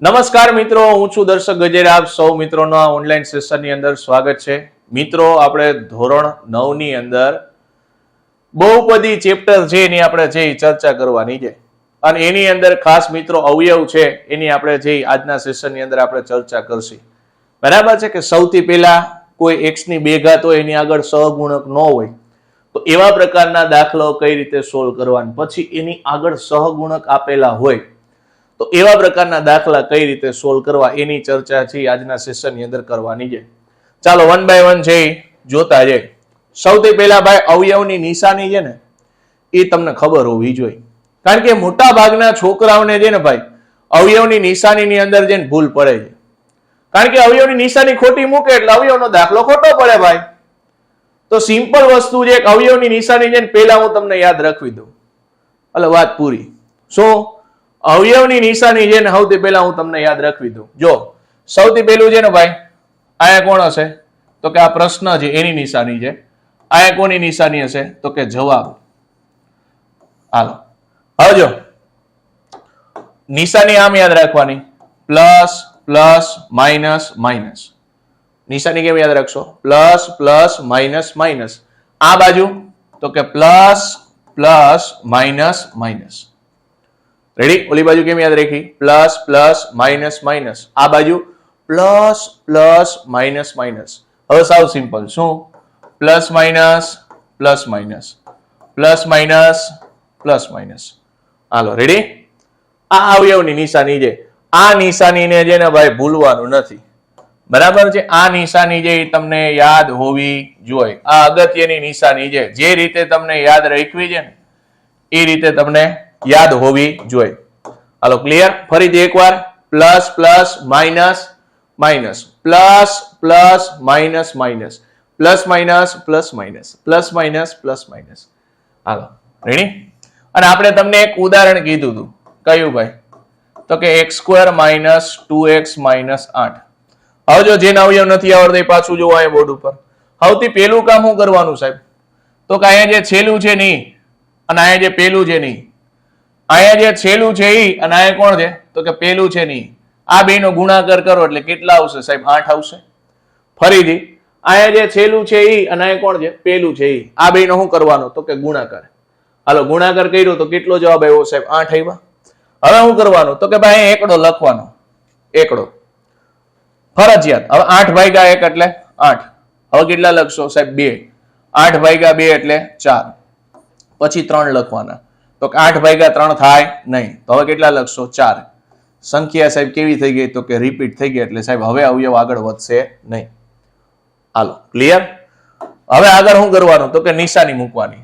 નમસ્કાર મિત્રો, હું છું દર્શક ગજેરા. આપ સૌ મિત્રોનો ઓનલાઈન સેશનની અંદર સ્વાગત છે. મિત્રો, આપણે ધોરણ 9 ની અંદર બહુપદી ચેપ્ટર છે એની આપણે જે ચર્ચા કરવાની છે અને એની અંદર ખાસ મિત્રો અવયવ છે એની આપણે જે આજના સેશનની અંદર આપણે ચર્ચા કરશી. બરાબર છે કે સૌથી પહેલા કોઈ x ની બે ઘાત હોય એની આગળ સહગુણક ન હોય તો એવા પ્રકારના દાખલાઓ કઈ રીતે સોલ્વ કરવાના, પછી એની આગળ સહગુણક આપેલા હોય તો એવા પ્રકારના દાખલા કઈ રીતે સોલ્વ કરવા એની ચર્ચા છે આજના સેશનની અંદર કરવાની છે. ચાલો વન બાય વન છે જોતા જાય. સૌથી પહેલા ભાઈ અવયવની નિશાની છે ને એ તમને ખબર હોવી જોઈએ, કારણ કે મોટા ભાગના છોકરાઓને છે ને ભાઈ અવયવની નિશાનીની અંદર જઈને ભૂલ પડે છે, કારણ કે અવયવની નિશાની ખોટી મૂકે એટલે અવયવનો દાખલો ખોટો પડે ભાઈ. તો સિમ્પલ વસ્તુ છે, અવયવની નિશાની છે ને પહેલા હું તમને યાદ રાખવી દઉં એટલે વાત પૂરી. શું અવયવની નિશાની છે ને સૌથી પહેલા હું તમને યાદ રાખવી દઉં. જો સૌથી પહેલું છે ને ભાઈ આયા કોણ હશે તો કે આ પ્રશ્ન છે એની નિશાની છે. આયા કોની નિશાની હશે તો કે જવાબ. હાલો હવે જો નિશાની આમ યાદ રાખવાની, પ્લસ પ્લસ માઇનસ માઇનસ. નિશાની કેમ યાદ રાખશો? Plus plus minus minus. આ બાજુ તો કે plus plus minus minus. Ready? ઓલી બાજુ કેમ યાદ રાખી? Plus plus minus minus. આ બાજુ પ્લસ પ્લસ માઇનસ માઇનસ. હવે સાવ સિમ્પલ. શું? Plus minus plus minus plus minus plus minus. હાલો રેડી? આ અવયવની નિશાની છે. આ નિશાનીને છે ને ભાઈ ભૂલવાનું નથી. બરાબર છે? આ નિશાની છે એ તમને યાદ હોવી જોઈએ. આ અગત્યની નિશાની છે, જે રીતે તમને યાદ રાખવી છે ને એ રીતે તમને યાદ હોવી જોઈએ. હાલો ક્લિયર? ફરીથી એકવાર plus plus minus minus plus plus minus minus plus minus plus minus plus minus plus minus. હાલો રેડી? અને આપણે તમને એક ઉદાહરણ કીધું હતું. કયું ભાઈ? તો કે x² માઇનસ 2x માઇનસ 8. હવે જો જેને અવયવ નથી આવડતો એ પાછું જોવો અહીંયા બોર્ડ ઉપર. સૌથી પહેલું કામ શું કરવાનું સાહેબ તો કે અહીંયા જે છેલ્લું છે નહીં અને અહીંયા જે પેલું છે નહીં, અહીંયા જે છેલ્લું છે ઈ અને અહીંયા કોણ છે તો કે પેલું છે નહીં, આ બેનો ગુણાકાર કરો એટલે કેટલા આવશે સાહેબ? 8 આવશે. ફરીથી અહીંયા જે છેલ્લું છે ઈ અને અહીંયા કોણ છે? પેલું છે ઈ. આ બેનો શું કરવાનો તો કે ગુણાકાર. હાલો ગુણાકાર કર્યો તો કેટલો જવાબ આવ્યો સાહેબ? 8 આવ્યા. હવે શું કરવાનું તો કે ભાઈ એકડો લખવાનો. એકડો ફરજિયાત. હવે 8 ભાગ્યા 1 એટલે 8. હવે કેટલા લખશો સાહેબ? 2. 8 ભાગ્યા 2 એટલે 4. પછી 3 લખવાના. તો 8 ભાગ્યા 3 થાય નહીં. તો હવે કેટલા લખશો? 4. સંખ્યા સાહેબ કેવી થઈ ગઈ તો કે રિપીટ થઈ ગઈ, એટલે સાહેબ હવે અવયવ આગળ વધશે નહીં. હાલો ક્લિયર? હવે આગળ શું કરવાનું તો કે નિશાની મૂકવાની.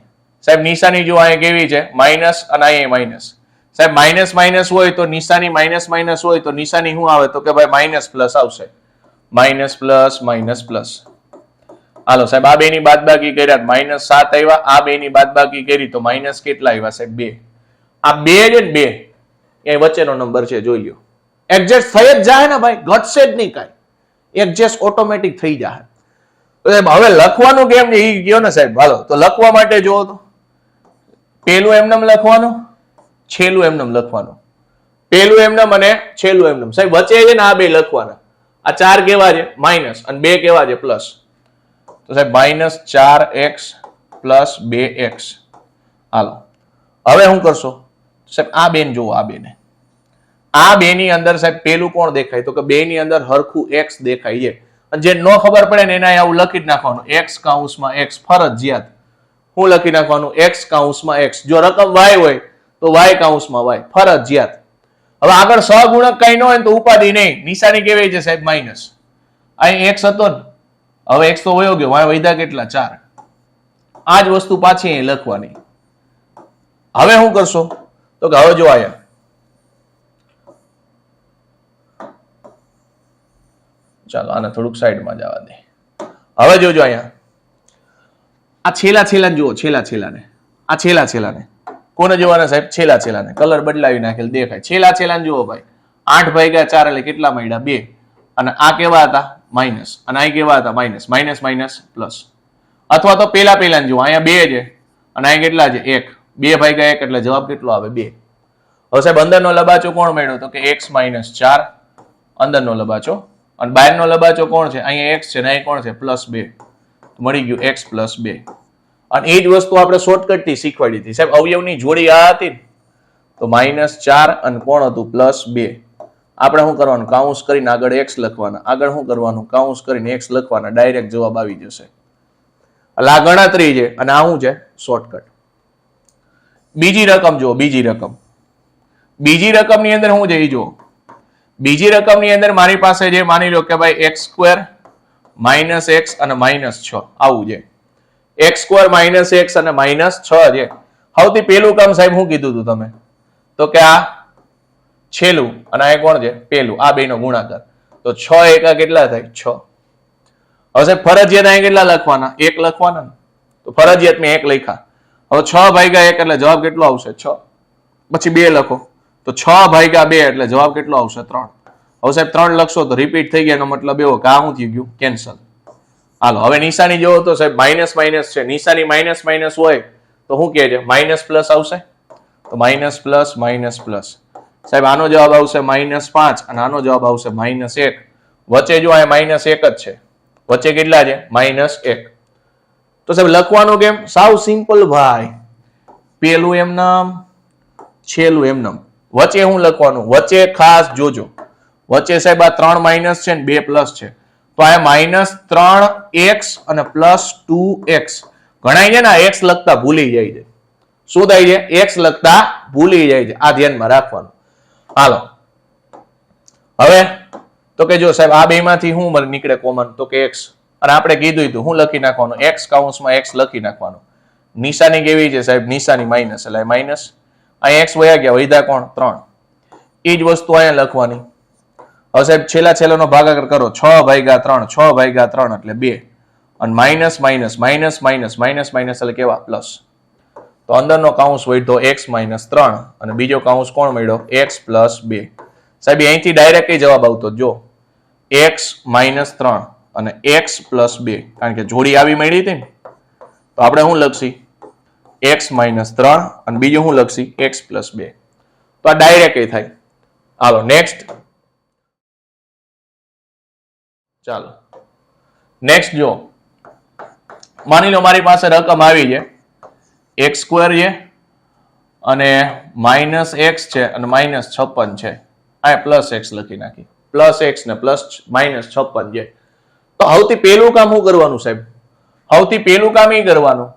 સાહેબ નિશાની જો અહીંયા કેવી છે? માઇનસ અને અહીંયા માઇનસ. સાહેબ માઇનસ માઇનસ હોય તો નિશાની માઇનસ માઇનસ હોય તો નિશાની શું આવે તો કે ભાઈ માઇનસ પ્લસ આવશે. Minus plus minus plus. હાલો સાહેબ આ બેની બાદબાકી કર્યા માઇનસ 7 આવ્યા. આ બેની બાદબાકી કરી તો માઇનસ કેટલા આવ્યા સાહેબ? 2. આ 2 છે ને 2 એ વચ્ચેનો નંબર છે, જોઈ લો. એડજસ્ટ થઈ જ જાય ને ભાઈ, ઘટશે જ નહીં કાંઈ, એડજસ્ટ ઓટોમેટિક થઈ જાય. તો સાહેબ હવે લખવાનું કેમ છે એ ગયો ને સાહેબ. હાલો તો લખવા માટે જુઓ તો પેલું એમનેમ લખવાનું, છેલ્લું એમનેમ લખવાનું. પેલું એમનેમ અને છેલ્લું એમનેમ. સાહેબ વચ્ચે છે ને આ બે લખવાના. આ 4 કેવા છે? માઇનસ, અને 2 કેવા છે? પ્લસ. તો સાહેબ માઇનસ 4x પ્લસ 2x. હાલો હવે શું કરશો સાહેબ? આ બેન જુઓ, આ બેને આ બેની અંદર સાહેબ પેલું કોણ દેખાય તો કે 2 ની અંદર હરખું x દેખાય છે. અને જે ન ખબર પડે ને એના આવું લખી જ નાખવાનું, x કૌંસમાં x. ફરજિયાત હું લખી નાખવાનું x કૌંસમાં x. જો રકમ y હોય તો y કૌંસમાં y. ફરજિયાત. હવે આગળ સહગુણક કઈ ન હોય તો ઉપાધિ નહીં. નિશાની કેવી છે સાહેબ? માઇનસ. અહીં x હતો ને, હવે x તો વયો ગયો, વાય વધ્યા કેટલા? 4. આ જ વસ્તુ પાછી અહીં લખવાની. હવે શું કરશો તો કે હવે જો આયા ચાલો આને થોડુંક સાઈડમાં જવા દે. હવે જોજો અહીંયા આ છેલ્લા છેલ્લા જુઓ, છેલ્લા છેલ્લાને, આ છેલ્લા છેલ્લાને કોને જોવાના સાહેબ? છેલ્લા છેલ્લાને. કલર બદલાવી નાખેલ દેખાય. છેલ્લા છેલ્લાને જુઓ ભાઈ. 8 ભાગ્યા 4 એટલે કેટલા મળ્યા? 2. અને આ કેવા હતા? માઇનસ. અને આ કેવા હતા? માઇનસ. Minus minus plus. અથવા તો પેલા પેલાને જુઓ, અહીંયા 2 છે અને અહીંયા કેટલા છે? 1. 2 ભાગ્યા 1 એટલે જવાબ કેટલો આવે? 2. હવે સાહેબ અંદરનો લબાચો કોણ મળ્યો તો કે x - 4 અંદરનો લંબાચો, અને બહારનો લંબાચો કોણ છે? અહીંયા x છે ને અહીં કોણ છે? +2. મળી ગયું x + 2. અને એ જ વસ્તુ આપણે શોર્ટકટ થી શીખવાડી હતી સાહેબ. અવયવની જોડી આ હતી ને, તો -4 અને કોણ હતું? +2. આપણે શું કરવાનું? કાઉન્સ કરીને આગળ x લખવાના. આગળ શું કરવાનું? કાઉન્સ કરીને x લખવાના. ડાયરેક્ટ જવાબ આવી જશે. એટલે આ ગણતરી છે અને આ શું છે? શોર્ટકટ. બીજી રકમ જુઓ. બીજી રકમની અંદર શું છે એ જુઓ. બીજી રકમની અંદર મારી પાસે જે માની લો કે ભાઈ x² -x અને -6 આવું છે. x² -x અને -6 છે. સૌથી પહેલું કામ સાહેબ શું કીધું હતું તમે? તો કે આ છેલ્લું અને આ કોણ છે? પહેલું. આ બેનો ગુણાકાર. તો 6 એકા કેટલા થાય? 6. હવે સાહેબ ફરજિયાત અહીં કેટલા લખવાના? 1 લખવાના. તો ફરજિયાત મેં 1 લખ્યા. હવે 6/1 એટલે જવાબ કેટલો આવશે? 6. પછી 2 લખો તો 6/2 એટલે જવાબ કેટલો આવશે? 3. હવે સાહેબ 3 લખશો તો રિપીટ થઈ ગયા, એનો મતલબ એવો કે આ શું થઈ ગયું? કેન્સલ. હાલો હવે નિશાની જોવો તો સાહેબ માઇનસ માઇનસ છે. નિશાની માઇનસ માઇનસ હોય તો શું કહે છે? માઇનસ પ્લસ આવશે. તો માઇનસ પ્લસ માઇનસ પ્લસ. સાહેબ આનો જવાબ આવશે -5 અને આનો જવાબ આવશે -1. વચ્ચે જો આ -1 જ છે. વચ્ચે કેટલા છે? -1. તો સાહેબ લખવાનું કેમ? સાવ સિમ્પલ ભાઈ. પેલું એમ નામ, છેલ્લું એમ નામ. વચ્ચે શું લખવાનું? વચ્ચે ખાસ જોજો. વચ્ચે સાહેબ આ 3 માઇનસ છે ને 2 પ્લસ છે. તો આ -3x અને +2x. ઘણા છે ને x લખતા ભૂલી જાય છે. શું થાય છે? x લખતા ભૂલી જાય છે. આ ધ્યાનમાં રાખવાનું. હાલો હવે તો કે જો સાહેબ આ બેમાંથી શું નીકળે કોમન? તો કે x. અને આપણે કીધું હતું શું લખી નાખવાનું? x કૌંસમાં x લખી નાખવાનું. નિશાની કેવી છે સાહેબ? નિશાની માઇનસ એટલે માઇનસ. અહીં x વયા ગયા, વધ્યા કોણ? 3. એ જ વસ્તુ અહીંયા લખવાની. હવે સાહેબ છેલ્લાનો ભાગાકાર કરો. 6/3 6/3 એટલે 2. અને minus minus minus minus minus minus એટલે કેવા? પ્લસ. તો અંદરનો કાઉન્સ વધ્યો x - 3 અને બીજો કાઉન્સ કોણ મળ્યો? x + 2. સાહેબ અહીંથી ડાયરેક્ટ જવાબ આવતો જો x - 3 અને x + 2, કારણ કે જોડી આવી મળી હતી ને. તો આપણે શું લખશી? x - 3 અને બીજું શું લખશી? x + 2. તો આ ડાયરેક્ટ થાય. હાલો નેક્સ્ટ. ચાલો નેક્સ્ટ જો માની લો મારી પાસે રકમ આવી છે x² છે અને -x છે અને -56 છે. આ +x લખી નાખી. +x ને -56 છે. તો સૌથી પહેલું કામ શું કરવાનું સાહેબ? સૌથી પહેલું કામ એ કરવાનું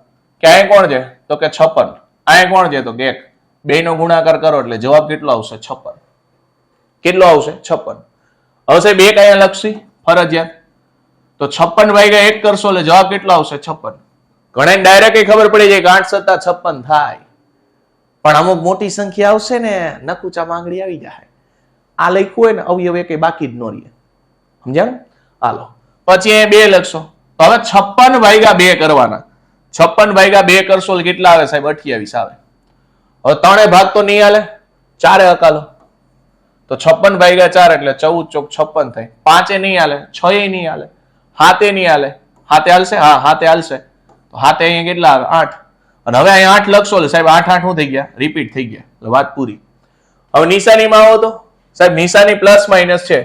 કે આ કોણ છે? તો કે 56. આ કોણ છે? તો કે 1. 2 નો ગુણાકાર કરો એટલે જવાબ કેટલો આવશે? 56. કેટલો આવશે? 56. હવે સાહેબ 1 અહીંયા લખશી ફરજિયાત. તો 56/1 કરશો એટલે જવાબ કેટલો આવશે? 56. ઘણા ડાયરેક્ટ ખબર પડી જાય કે 8 + 7 = 56 થાય. પણ અમુક મોટી સંખ્યા આવશે ને નકુચા માંગડી આવી જાય. આ લખ્યું હોય ને અવયવ એક બાકી જ ન રહે. સમજ્યા ને? હાલો પછી એ 2 લખશો. તો હવે 56/2 કરવાના. 56/2 કરશો એટલે કેટલા આવે સાહેબ? 28 આવે. હવે 3 ભાગ તો નહીં હાલે, 4 હકાલો. તો 56/4 એટલે 14 × 4 = 56 થાય. 5 નહીં હાલે, 6 નહીં હાલે, 7 નહીં હાલે. 7 હાલશે? હા 7 હાલશે. તો 7 અહીંયા કેટલા આવે? 8. અને હવે અહીંયા 8 લખશો એટલે સાહેબ 8 8 શું થઈ ગયા? રિપીટ થઈ ગયા. એટલે વાત પૂરી. હવે નિશાનીમાં આવો તો સાહેબ નિશાની પ્લસ માઇનસ છે.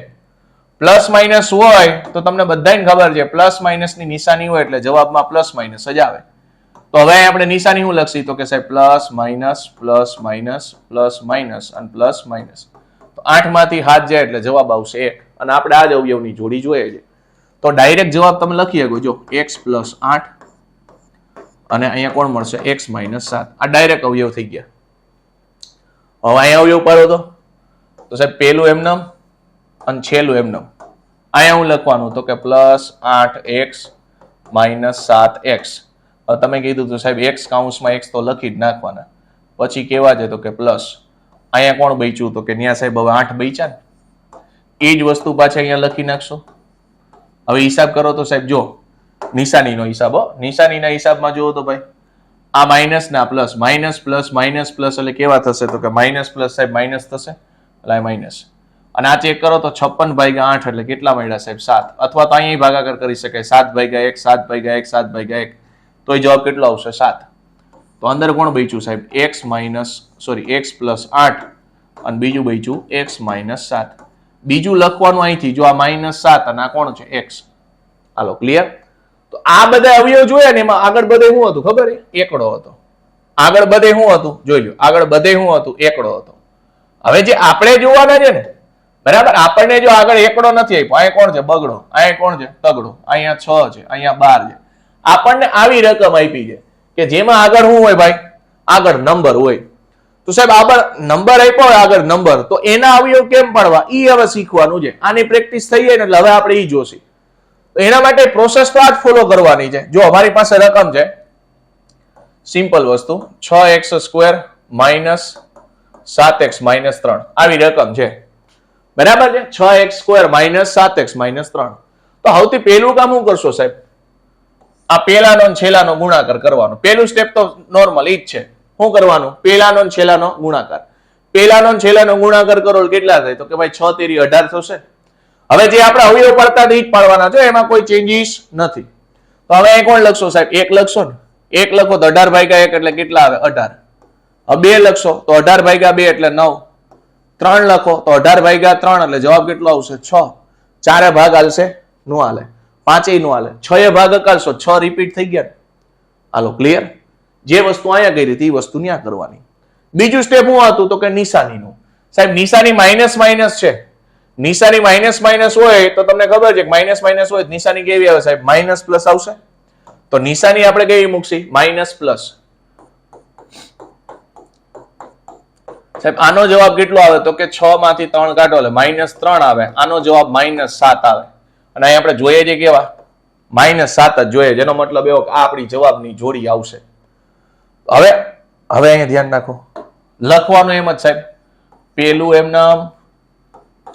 પ્લસ માઇનસ હોય તો તમને બધાને ખબર છે પ્લસ માઇનસ ની નિશાની હોય એટલે જવાબમાં પ્લસ માઇનસ જ આવે. તો હવે આપણે નિશાની શું લખશી? તો કે સાહેબ plus minus plus minus plus minus અને પ્લસ માઇનસ. તો 8 માંથી 7 જાય એટલે જવાબ આવશે 1. અને આપણે આ જ અવયવની જોડી જોઈએ છે. તો ડાયરેક્ટ જવાબ તમે લખી શકો જો x + 8 અને અહીંયા કોણ મળશે? x - 7. આ ડાયરેક્ટ અવયવ થઈ ગયા. હવે અહીંયા અવયવ પાડો તો સાહેબ પેલું એમનેમ અને છેલ્લું એમનેમ. અહીંયા હું લખવાનું તો કે +8x - 7x. હવે તમે કીધું તો સાહેબ x કૌંસમાં x તો લખી જ નાખવાના. પછી કેવા છે? તો કે પ્લસ. અહીંયા કોણ બચ્યું? તો કે ત્યાં સાહેબ હવે 8 બચ્યા ને. એ જ વસ્તુ પાછી અહીંયા લખી નાખશો. હવે હિસાબ કરો તો સાહેબ જો નિશાનીનો હિસાબ. નિશાનીના હિસાબમાં જુઓ તો ભાઈ આ માઇનસ ના plus, minus plus minus plus એટલે કેવા થશે? તો કે માઇનસ પ્લસ સાહેબ માઇનસ થશે એટલે માઇનસ. અને આ ચેક કરો તો 56/8 એટલે કેટલા મળ્યા સાહેબ? 7. અથવા તો અહીંયા ભાગાકાર કરી શકાય 7/1 7/1 7/1. તો એ જવાબ કેટલો આવશે? 7. તો અંદર કોણ બચ્યું સાહેબ? x + 8 અને બીજું બચ્યું x - 7. બીજું લખવાનું અહીંથી, જો આ -7 અને આ કોણ છે x. હાલો ક્લિયર. તો આ બધા અવયવ જોયા ને એમાં આગળ બધે શું હતું ખબર? એકડો હતો. આગળ બધે શું હતું જોઈ લો, આગળ બધે શું હતું? એકડો હતો. હવે જે આપણે જોવાના છે ને, બરાબર, આપણને જો આગળ એકડો નથી આપ્યો, અહીંયા કોણ છે? બગડો, અહીંયા કોણ છે? તગડો, અહીંયા 6 છે, અહીંયા 12 છે. આપણને આવી રકમ આપી છે કે જેમાં આગળ શું હોય ભાઈ? આગળ નંબર હોય. તો સાહેબ આગળ નંબર આપ્યો હોય, આગળ નંબર, તો એના અવયવ કેમ પાડવા ઈ હવે શીખવાનું છે. આની પ્રેક્ટિસ થઈ જાય ને એટલે હવે આપણે ઈ જોશી. તો એના માટે પ્રોસેસ તો આ જ ફોલો કરવાની છે. જો અમારી પાસે રકમ છે, સિમ્પલ વસ્તુ, 6x² - 7x - 3 આવી રકમ છે, બરાબર છે. 6x² - 7x - 3. તો સૌથી પહેલું કામ શું કરશો સાહેબ? આ પેલાનો ને છેલ્લાનો ગુણાકાર કરવાનો. પહેલું સ્ટેપ તો નોર્મલ ઈ જ છે. શું કરવાનું? પેલાનો ને છેલ્લાનો ગુણાકાર. પેલાનો ને છેલ્લાનો ગુણાકાર કરો કેટલા થાય? તો કે ભાઈ 6 તેરી 18 થશે. હવે જે આપણે અવયવ પડતા ઈ જ પાડવાના છે, એમાં કોઈ ચેન્જીસ નથી. તો હવે અહીં કોણ લખશો સાહેબ? 1 લખશો ને, 1 લખો તો 18/1 એટલે કેટલા આવે? 18. હવે 2 લખશો તો 18/2 એટલે 9. 3 લખો તો 18/3 એટલે જવાબ કેટલો આવશે? 6. 4 ભાગ હાલશે? નો હાલે. 5 નો હાલે. 6 ભાગ અકાલશો, 6 રિપીટ થઈ ગયા. હાલો ક્લિયર. જે વસ્તુ અહીંયા કરી હતી એ વસ્તુ ત્યાં કરવાની. બીજું સ્ટેપ શું હતું? તો કે નિશાનીનું. સાહેબ નિશાની માઇનસ માઇનસ છે. નિશાની માઇનસ માઇનસ હોય તો તમને ખબર છે કે માઇનસ માઇનસ હોય નિશાની કેવી આવે સાહેબ? માઇનસ પ્લસ આવશે. તો નિશાની આપણે કેવી મૂકશી? Minus plus. સાહેબ આનો જવાબ કેટલો આવે? તો કે 6 માંથી 3 કાઢો એટલે -3 આવે. આનો જવાબ -7 આવે. અને અહીં આપણે જોઈએ છે કેવા? -7 જ જોઈએ, જેનો મતલબ એવો કે આ આપણી જવાબની જોડી આવશે. હવે અહીંયા ધ્યાન રાખો, લખવાનું એમ જ સાહેબ, પેલું એમ નામ,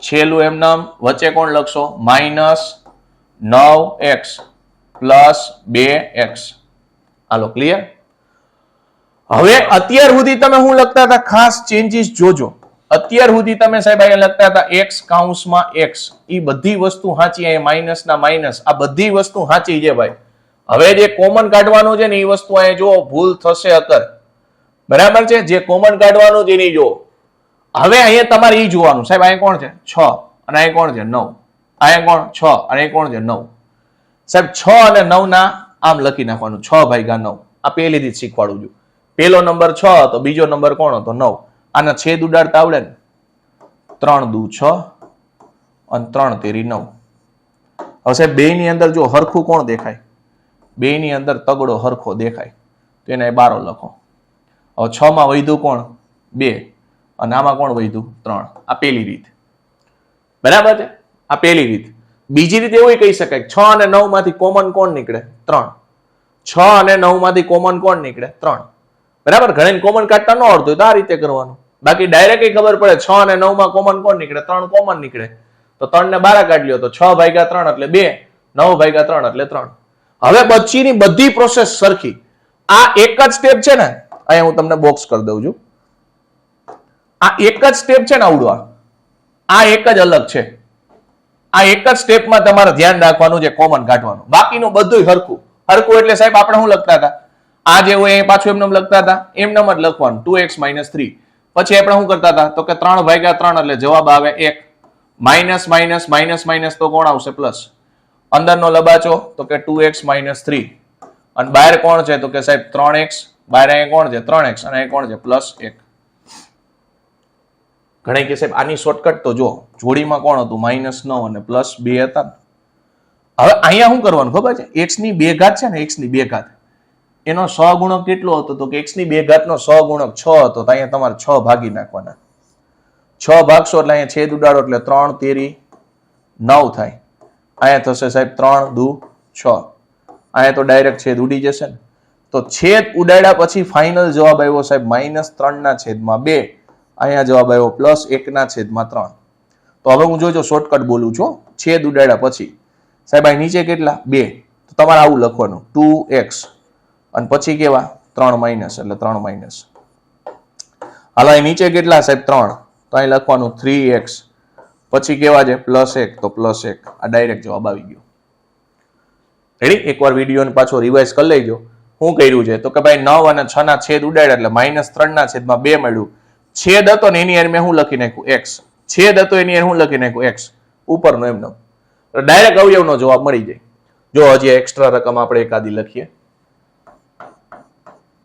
છેલ્લું એમ નામ, વચ્ચે કોણ લખશો? -9x + 2x. હાલો ક્લિયર. હવે અત્યાર સુધી તમે શું લખતા હતા? ખાસ ચેન્જીસ જોજો. અત્યાર સુધી તમે સાહેબ અહીંયા લખતા હતા x કૌંસમાં x. એ બધી વસ્તુ સાચી, અહીંયા માઇનસ ના માઇનસ, આ બધી વસ્તુ સાચી છે ભાઈ. હવે જે કોમન કાઢવાનું છે ને એ વસ્તુ અહીંયા જો ભૂલ થશે અકર, બરાબર છે. જે કોમન કાઢવાનું છે એની જો. હવે અહીંયા તમારે એ જોવાનું સાહેબ, અહીંયા કોણ છે? 6 અને અહીંયા કોણ છે? 9. અહીંયા કોણ? 6 અને અહીંયા કોણ છે? 9. સાહેબ 6 અને 9 ના આમ લખી નાખવાનું, 6/9. આ પહેલી રીત શીખવાડું છું. પહેલો નંબર 6 હતો, બીજો નંબર કોણ હતો? 9. આના છેદ ઉડાડતા આવડે ને? 3 દુ 6 અને 3 તેરી 9. હવે સાહેબ બે ની અંદર જો હરખું કોણ દેખાય? બે ની અંદર તગડો હરખો દેખાય, તો એને 12 લખો. હવે 6 માં વધ્યું કોણ? 2 અને આમાં કોણ વધ્યું? 3. આ પહેલી રીત, બરાબર છે. આ પહેલી રીત. બીજી રીતે એવું કહી શકાય 6 અને 9 માંથી કોમન કોણ નીકળે? 3. 6 અને 9 માંથી કોમન કોણ નીકળે? 3. બરાબર. ઘણી કોમન કાઢતા ન આવડતું હોય તો આ રીતે કરવાનું. બાકી ડાયરેક્ટ ખબર પડે 6 અને 9 માં કોમન કોણ નીકળે? 3 કોમન નીકળે. તો 3 ને 12 કાઢી લ્યો તો 6/3 એટલે 2, 9/3 એટલે 3. હવે પછીની બધી પ્રોસેસ સરખી. આ એક જ સ્ટેપ છે ને, અહીંયા હું તમને બોક્સ કરી દઉં છું. આ એક જ સ્ટેપ છે ને આવડવા, આ એક જ અલગ છે. આ એક જ સ્ટેપમાં તમારે ધ્યાન રાખવાનું છે કોમન કાઢવાનું. બાકીનું બધું હરખું. હરખું એટલે સાહેબ આપણે શું લખતા હતા? આ જે હોય એ પાછું એમને લખતા હતા, એમને જ લખવાનું 2x - 3. પછી આપણે શું કરતા હતા? તો કે 3/3 એટલે જવાબ આવે 1. માઇનસ માઇનસ માઇનસ માઇનસ તો કોણ આવશે? પ્લસ. અંદરનો લબાચો તો કે 2x - 3 અને બહાર કોણ છે? તો કે સાહેબ 3x. બહાર અહીંયા કોણ છે? 3x અને અહીંયા કોણ છે? +1. ઘણા કે સાહેબ આની શોર્ટકટ તો જો જોડીમાં કોણ હતું? -9 અને +2 હતા. હવે અહીંયા શું કરવાનું ખબર છે? x ની 2 ઘાત છે ને, x ની 2 ઘાત, એનો સહગુણક કેટલો હતો? તો કે x ની 2 ઘાત નો સહગુણક 6 હતો. તો અહીંયા તમારે 6 ભાગી નાખવાના. 6 ભાગશો એટલે અહીંયા છેદ ઉડાડો એટલે 3 તેરી 9 થાય. અહીંયા થશે સાહેબ 3 દુ 6. અહીંયા તો ડાયરેક્ટ છેદ ઉડી જશે ને. તો છેદ ઉડાડ્યા પછી ફાઇનલ જવાબ આવ્યો સાહેબ -3/2. અહીંયા જવાબ આવ્યો +1/3. તો હવે હું જોજો શોર્ટકટ બોલું છું. છેદ ઉડાડ્યા પછી સાહેબ અહીં નીચે કેટલા? 2. તો તમારે આવું લખવાનું 2x અને પછી કેવા? 3 - એટલે 3 - હાલ અહીં નીચે કેટલા સાહેબ? 3. તો અહીં લખવાનું 3x પછી કેવા છે? +1 તો +1. આ ડાયરેક્ટ જવાબ આવી ગયો. રેડી? એકવાર વિડીયોને પાછો રિવાઇઝ કરી લેજો. શું કર્યું છે? તો કે ભાઈ 9 અને 6 ના છેદ ઉડાડ્યા એટલે -3/2 મળ્યું. છેદ હતો ને એની યાર મેં શું લખી નાખ્યું? x. છેદ હતો એની હું લખી નાખ્યું એક્સ ઉપરનો એમનો ડાયરેક્ટ અવયવનો જવાબ મળી જાય. જો હજી એક્સ્ટ્રા રકમ આપણે એકાદી લખીએ.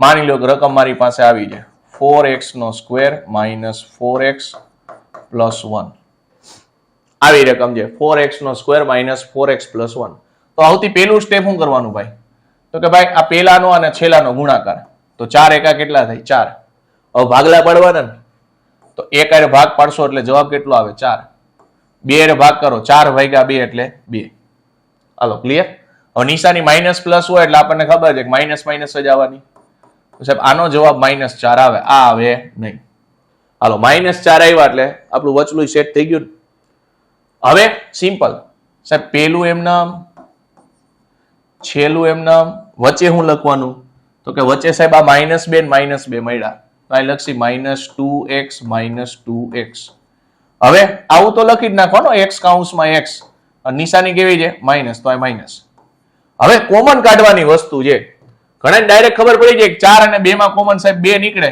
માની લો કે રકમ મારી પાસે આવી છે 4x નો સ્ક્વેર માઇનસ 4x પ્લસ 1 આવી રકમ છે 4x નો સ્ક્વેર માઇનસ 4x પ્લસ 1. તો સૌથી પહેલું સ્ટેપ શું કરવાનું ભાઈ? તો કે ભાઈ આ પેલાનો અને છેલ્લાનો ગુણાકાર. તો 4 એકા કેટલા થાય? 4. હવે ભાગલા પાડવાના ને તો એક હારે ભાગ પાડશો એટલે જવાબ કેટલો આવે? 4. બે હારે ભાગ કરો 4 ભાગ્યા 2 એટલે 2. હાલો ક્લિયર. હવે નિશાની માઇનસ પ્લસ હોય એટલે આપણને ખબર છે કે માઇનસ માઇનસ જ આવવાની. તો સાહેબ આનો જવાબ -4 આવે, આ આવે નહીં. હાલો -4 આવ્યા એટલે આપણું વચલું સેટ થઈ ગયું. હવે સિમ્પલ સાહેબ પેલું એમનામ છેલ્લું એમનામ વચ્ચે શું લખવાનું? તો કે વચ્ચે સાહેબ આ -2 ને -2 મળ્યા તો આ લખશી -2x -2x. હવે આવું તો લખી જ નાખવાનો x કૌંસમાં x અને નિશાની કેવી છે માઇનસ, તો આ માઇનસ. હવે કોમન કાઢવાની વસ્તુ છે. ઘણા ડાયરેક્ટ ખબર પડી જાય કે 4 અને 2 માં કોમન સાહેબ 2 નીકળે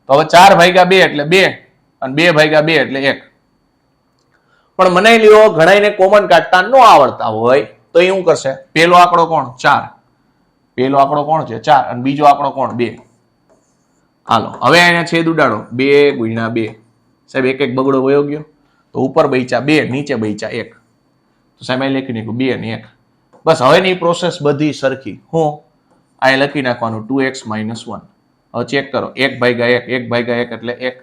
તો હવે 4 ભાગ્યા 2 એટલે 2 અને 2 ભાગ્યા 2 એટલે 1. પણ મને લ્યો ઘણાને કોમન કાઢતા ન આવડતા હોય તો એ શું કરશે? પેલો આંકડો કોણ? 4. પેલો આંકડો કોણ છે? 4 અને બીજો આંકડો કોણ? 2. હાલો હવે અહીંયા છેદ ઉડાડો 2 ગુણ્યા 2 સાહેબ એક એક બગડો વયો ગયો તો ઉપર બચ્યા 2 નીચે બચ્યા 1. તો સાહેબ અહીં લખી નાખ્યું 2 અને 1. બસ હવેની પ્રોસેસ બધી સરખી. હું અહીં લખી નાખવાનું 2x - 1. હવે ચેક કરો 1 ભાગ્યા 1 1 ભાગ્યા 1 એટલે 1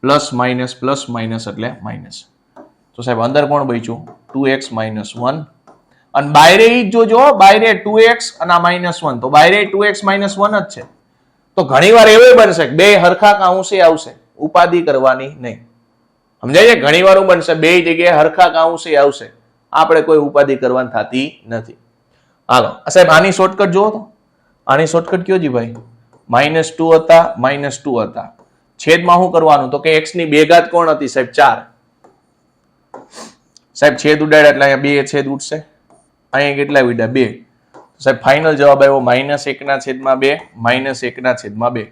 પ્લસ માઇનસ એટલે માઇનસ. તો સાહેબ અંદર કોણ બચ્યું? 2x - 1 અને બાયરે જ જોજો બાયરે 2x અને આ -1 તો બાયરે 2x - 1 જ છે. તો ઘણીવાર એવું બનશે કે બે હરખા કાઉન્સે આવશે, ઉપાધિ કરવાની નહીં. સમજાય છે? ઘણીવાર એવું બનશે બે જગ્યાએ હરખા કાઉન્સે આવશે, આપણે કોઈ ઉપાધિ કરવાની થતી નથી. હાલો સાહેબ આની શોર્ટકટ જુઓ તો. આની શોર્ટકટ કયો જી ભાઈ? -2 હતા -2 હતા. છેદમાં શું કરવાનું? તો કે x ની 2 ઘાત કોણ હતી સાહેબ? 4. સાહેબ છેદ ઉડાડ્યા એટલે અહીંયા 2 છેદ ઉડશે. અહીંયા કેટલા ઉડ્યા? 2. સાહેબ ફાઇનલ જવાબ આવ્યો -1/2 -1/2.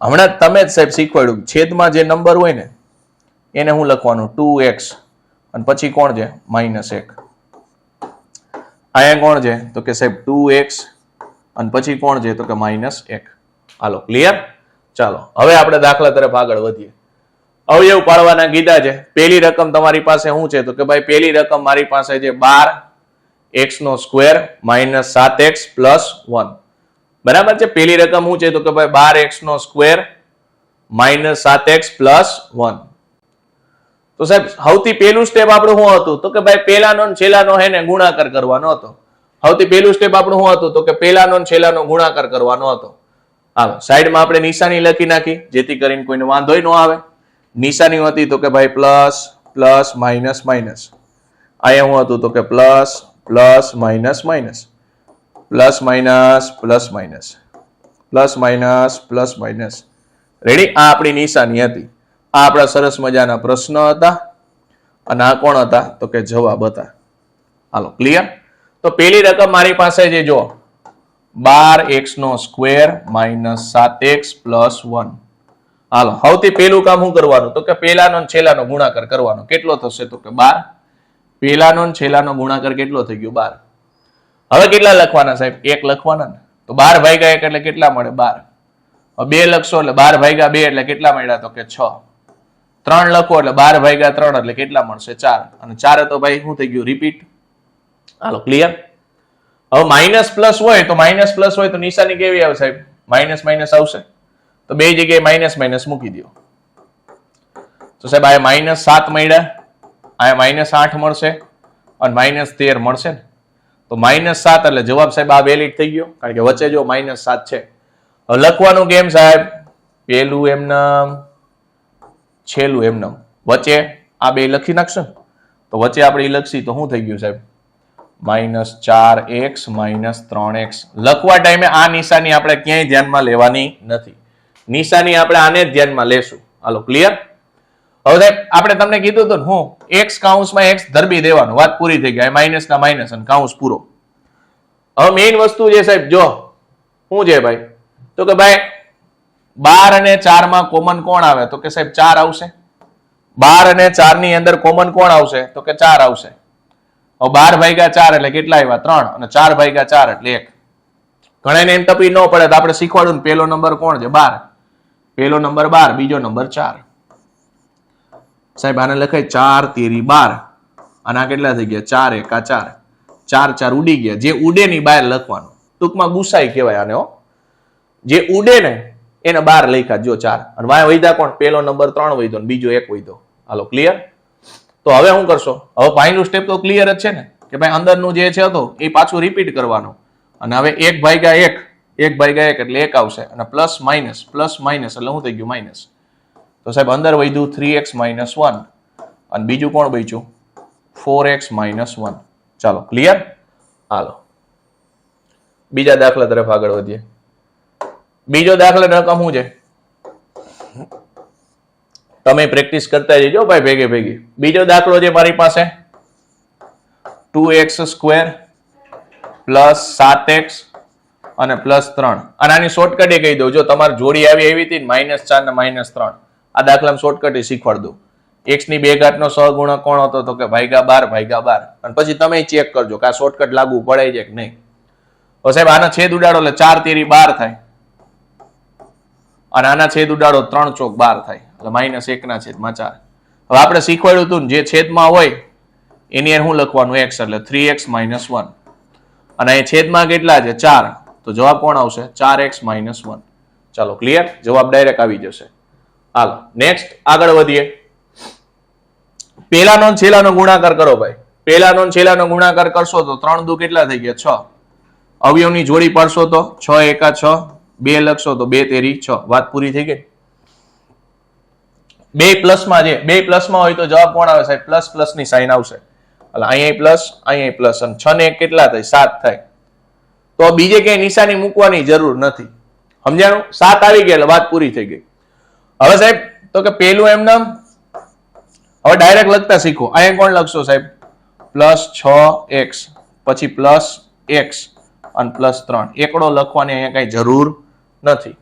હમણાં તમે જ સાહેબ શીખવાડ્યું છેદમાં જે નંબર હોય ને એને હું લખવાનું 2x અને પછી કોણ છે? -1. અહીંયા કોણ છે? તો કે સાહેબ 2x અને પછી કોણ છે? તો કે -1. હાલો ક્લિયર. ચાલો હવે આપણે દાખલા તરફ આગળ વધીએ. અવયવ પાડવાના કીધા છે. પેલી રકમ તમારી પાસે શું છે? તો કે ભાઈ પેલી રકમ મારી પાસે છે 12x નો સ્ક્વેર -7x પ્લસ 1. બરાબર છે. પેલી રકમ શું છે? તો કે ભાઈ 12x નો સ્ક્વેર -7x પ્લસ 1. તો સાહેબ સૌથી પહેલું સ્ટેપ આપણું શું હતું? તો કે ભાઈ પેલાનો ને છેલ્લાનો હે ને ગુણાકાર કરવાનો હતો. સૌથી પહેલું સ્ટેપ આપણું શું હતું? તો કે પેલાનો ને છેલ્લાનો ગુણાકાર કરવાનો હતો. હાલો સાઈડમાં આપણે નિશાની લખી નાખી જેથી કરીને કોઈને વાંધો ન આવે. નિશાની હતી તો કે ભાઈ પ્લસ પ્લસ માઇનસ માઇનસ. અહીંયા શું હતું? તો કે plus plus minus minus plus minus plus minus plus minus plus minus. Ready? આ આપણી નિશાની હતી. આ આપણા સરસ મજાના પ્રશ્ન હતા અને આ કોણ હતા? તો કે જવાબ હતા. હાલો ક્લિયર. તો પેલી રકમ મારી પાસે છે જો 12x નો સ્ક્વેર -7x પ્લસ 1. હાલો સૌથી પહેલું કામ શું કરવાનું? તો કે પેલાનો ને છેલ્લાનો ગુણાકાર કરવાનો. કેટલો થશે? તો કે 12. પેલાનો ને છેલ્લાનો ગુણાકાર કેટલો થઈ ગયો? 12. હવે કેટલા લખવાના સાહેબ? 1 લખવાના ને. તો 12 ભાગ્યા 1 એટલે કેટલા મળે? 12. હવે 2 લખશો એટલે 12 ભાગ્યા 2 એટલે કેટલા મળ્યા? તો કે 6. 3 લખો એટલે 12 ભાગ્યા 3 એટલે કેટલા મળશે? 4. અને 4 તો ભાઈ શું થઈ ગયું? રિપીટ. હાલો ક્લિયર. હવે માઇનસ પ્લસ હોય તો નિશાની કેવી આવે સાહેબ? માઇનસ માઇનસ આવશે. તો બે જગ્યાએ માઇનસ માઇનસ મૂકી દો. તો સાહેબ આ -7 મળ્યા, આ -8 મળશે અને -13 મળશે ને. તો -7 એટલે જવાબ સાહેબ આ વેલિડ થઈ ગયો કારણ કે વચ્ચે જો -7 છે. હવે લખવાનું કેમ સાહેબ? પેલું એમનામ છેલ્લું એમનામ. વચ્ચે આ બે લખી નાખશો તો વચ્ચે આપણે લખશી તો શું થઈ ગયું સાહેબ? -4x -3x. લખવા ટાઈમે આ નિશાની આપણે ક્યાંય ધ્યાનમાં લેવાની નથી. નિશાની આપણે આને જ ધ્યાનમાં લેશું. હાલો ક્લિયર. હવે સાહેબ આપણે તમને કીધું હતું હું x કૌંસમાં x ધરબી દેવાનું. વાત પૂરી થઈ ગઈ. માઇનસ ના માઇનસ અને કૌંસ પૂરો. હવે મેઇન વસ્તુ છે સાહેબ જો શું છે ભાઈ? તો કે ભાઈ 12 અને 4 માં કોમન કોણ આવે? તો કે સાહેબ 4 આવશે. 12 અને 4 ની અંદર કોમન કોણ આવશે તો કે 4 આવશે. હવે 12 ભાગ્યા 4 એટલે કેટલા આવ્યા 3 અને 4 ભાગ્યા 4 એટલે 1. ઘણાને એમ તપી ન પડે તો આપણે શીખવાડું પેલો નંબર કોણ છે 12. પેલો નંબર 12, બીજો નંબર 4. સાહેબ આને લખાય 4 તેરી 12 અને આ કેટલા થઈ ગયા 4 એકા 4. 4 4 ઉડી ગયા. જે ઉડે ની બહાર લખવાનું, ટૂંકમાં ગુસાઈ કહેવાય આને. જે ઉડે ને એને 12 લખ્યા જો 4 અને વાય વૈધા કોણ પેલો નંબર 3 વૈધો ને બીજો 1 વૈધો. હાલો ક્લિયર. તો હવે શું કરશો? હવે પહેલું સ્ટેપ તો ક્લિયર જ છે ને કે ભાઈ અંદરનું જે છે તો એ પાછું રિપીટ કરવાનું અને હવે 1 ભાગ્યા 1 1 ભાગ્યા 1 એટલે 1 આવશે અને પ્લસ માઇનસ એટલે શું થઈ ગયું માઇનસ. તો સાહેબ અંદર વધ્યું 3x - 1 અને બીજું કોણ બચ્યું 4x - 1. ચાલો ક્લિયર. હાલો બીજા દાખલા તરફ આગળ વધીએ. બીજો દાખલા રકમ શું છે તમે પ્રેક્ટિસ કરતા જજો ભાઈ ભેગે ભેગી. બીજો દાખલો છે મારી પાસે 2x² પ્લસ 7x અને પ્લસ 3 અને આની શોર્ટકટ એ કહી દઉં. જો તમારી જોડી આવી હતી -4 ને -3 આ દાખલામાં શોર્ટકટ શીખવાડ દઉં. x ની 2 ઘાતનો સહગુણક કોણ હતો તો કે ભાગ્યા 12 અને પછી તમે ચેક કરજો કે આ શોર્ટકટ લાગુ પડે છે કે નહીં. તો સાહેબ આના છેદ ઉડાડો એટલે 4 તેરી 12 થાય અને આના છેદ ઉડાડો 3 ચોક 12 થાય એટલે -1/4. હવે આપણે શીખવાડ્યું હતું જે છેદમાં હોય એની અંદર શું લખવાનું x એટલે 3x - 1 અને એ છેદમાં કેટલા છે 4 તો જવાબ કોણ આવશે 4x - 1. ચાલો ક્લિયર. જવાબ ડાયરેક્ટ આવી જશે. હાલો નેક્સ્ટ આગળ વધીએ. પેલાનો છેલ્લાનો ગુણાકાર કરો ભાઈ. પેલાનો છેલ્લાનો ગુણાકાર કરશો તો 3 દુ કેટલા થઈ ગયા 6. અવયવની જોડી પાડશો તો 6 એકા 6, 2 લખશો તો 2 તેરી 6. વાત પૂરી થઈ ગઈ. 2 પ્લસમાં છે, 2 પ્લસમાં હોય તો જવાબ કોણ આવે સાહેબ પ્લસ પ્લસની સાઇન આવશે એટલે અહીંયા પ્લસ અને 6 ને 1 કેટલા થાય 7 થાય. તો બીજે ક્યાંય નિશાની મૂકવાની જરૂર નથી. સમજાણું? 7 આવી ગયા એટલે વાત પૂરી થઈ ગઈ. હવે સાહેબ તો કે પેલું એમ નામ હવે ડાયરેક્ટ લખતા શીખો. અહીંયા કોણ લખશો સાહેબ પ્લસ 6x પછી પ્લસ x અને પ્લસ 3. એકડો લખવાની અહીંયા કઈ જરૂર નથી.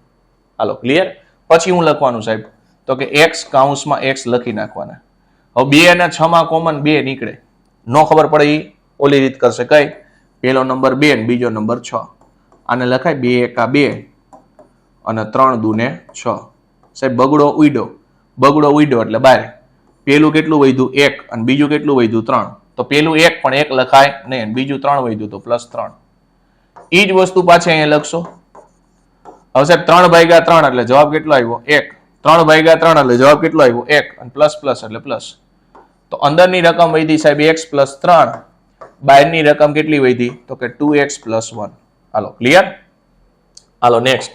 હાલો ક્લિયર. પછી હું લખવાનું સાહેબ તો કે x કૌંસમાં x લખી નાખવાના. હવે 2 અને 6 માં કોમન 2 નીકળે. નો ખબર પડે એ ઓલી રીત કરશે કઈ પેલો નંબર 2 ને બીજો નંબર 6. આને લખાય 2 એકા 2 અને 3 દુ ને 6. સાહેબ બગડો ઉડ્યો એટલે 12. પેલું કેટલું વધ્યું 1 અને બીજું કેટલું વધ્યું 3. તો પેલું 1 પણ 1 લખાય નહીં બીજું 3 વધ્યું તો +3. એ જ વસ્તુ પાછી અહીંયા લખશો. હવે સાહેબ 3/3 એટલે જવાબ કેટલો આવ્યો 1. 3/3 એટલે જવાબ કેટલો આવ્યો 1 અને પ્લસ પ્લસ એટલે પ્લસ. તો અંદરની રકમ વધી સાહેબ x + 3. બહારની રકમ કેટલી વધી તો કે 2x + 1. હાલો ક્લિયર. હાલો નેક્સ્ટ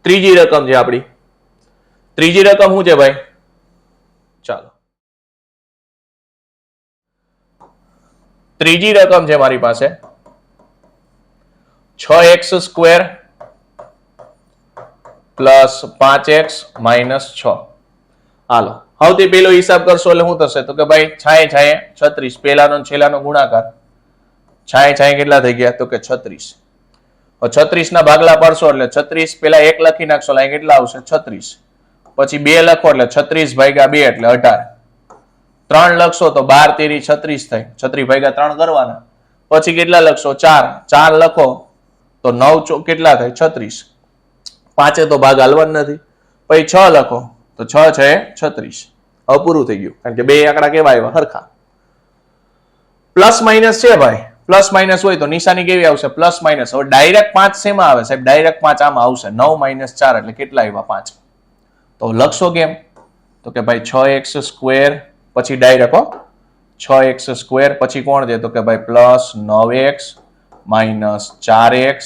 ત્રીજી રકમ છે આપણી. ત્રીજી રકમ શું છે ભાઈ? ચાલો ત્રીજી રકમ છે મારી પાસે 6x² પ્લસ 5x - 6. હાલો સૌથી પેલો હિસાબ કરશો એટલે શું થશે તો કે ભાઈ છાએ 36. પેલાનો છેલ્લાનો ગુણાકાર છાએ કેટલા થઈ ગયા તો કે 36. 36 ના ભાગલા પાડશો એટલે 36 પેલા 1 લખી નાખશો એટલે કેટલા આવશે 36. પછી 2 લખો એટલે 36/2 એટલે 18. 3 લખશો તો 12 તેરી 36 થાય. 36/3 કરવાના. પછી કેટલા લખશો 4 લખો તો 9 ચોક કેટલા થાય 36. 5 તો ભાગ હાલવાનું નથી. પછી 6 લખો તો 6 છે 36. હવે પૂરું થઈ ગયું કારણ કે બે આંકડા કેવા આવ્યા હરખા. પ્લસ માઇનસ છે ભાઈ. પ્લસ માઇનસ હોય તો નિશાની કેવી આવશે પ્લસ માઇનસ. હવે ડાયરેક્ટ 5 શેમાં આવે સાહેબ? ડાયરેક્ટ 5 આમાં આવશે. 9 - 4 એટલે કેટલા આવ્યા 5. તો લખશો કેમ તો કે ભાઈ 6x² પછી ડાયરેક્ટ 6x² પછી કોણ છે તો કે ભાઈ પ્લસ 9x - 4x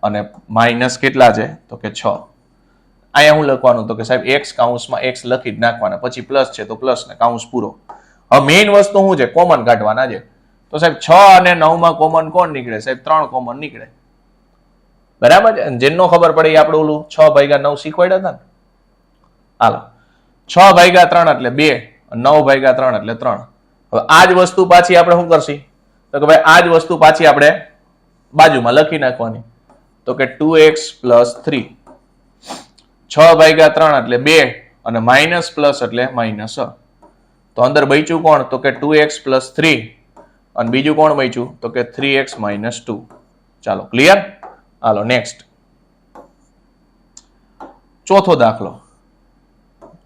અને માઇનસ કેટલા છે તો કે 6. અહીંયા હું લખવાનું તો કે સાહેબ x કૌંસમાં x લખી જ નાખવાના. પછી પ્લસ છે તો પ્લસ ને કૌંસ પૂરો. હવે મેઇન વસ્તુ શું છે કોમન કાઢવાના છે. તો સાહેબ 6 અને 9 માં કોમન કોણ નીકળે સાહેબ 3 કોમન નીકળે. બરાબર છે. જેનો ખબર પડે એ આપણે ઓલું 6/9 શીખવાડ્યા હતા ને. હાલો 6/3 એટલે 2 9/3 એટલે 3. હવે આ જ વસ્તુ પાછી આપણે શું કરશી તો કે ભાઈ આ જ વસ્તુ પાછી આપણે બાજુમાં લખી નાખવાની તો કે 2x + 3. 6/3 એટલે 2 અને માઇનસ પ્લસ એટલે માઇનસ. તો અંદર બચ્યું કોણ? તો કે 2x + 3 અને બીજું કોણ બચ્યું? તો કે 3x - 2. ચાલો ક્લિયર. હાલો નેક્સ્ટ ચોથો દાખલો.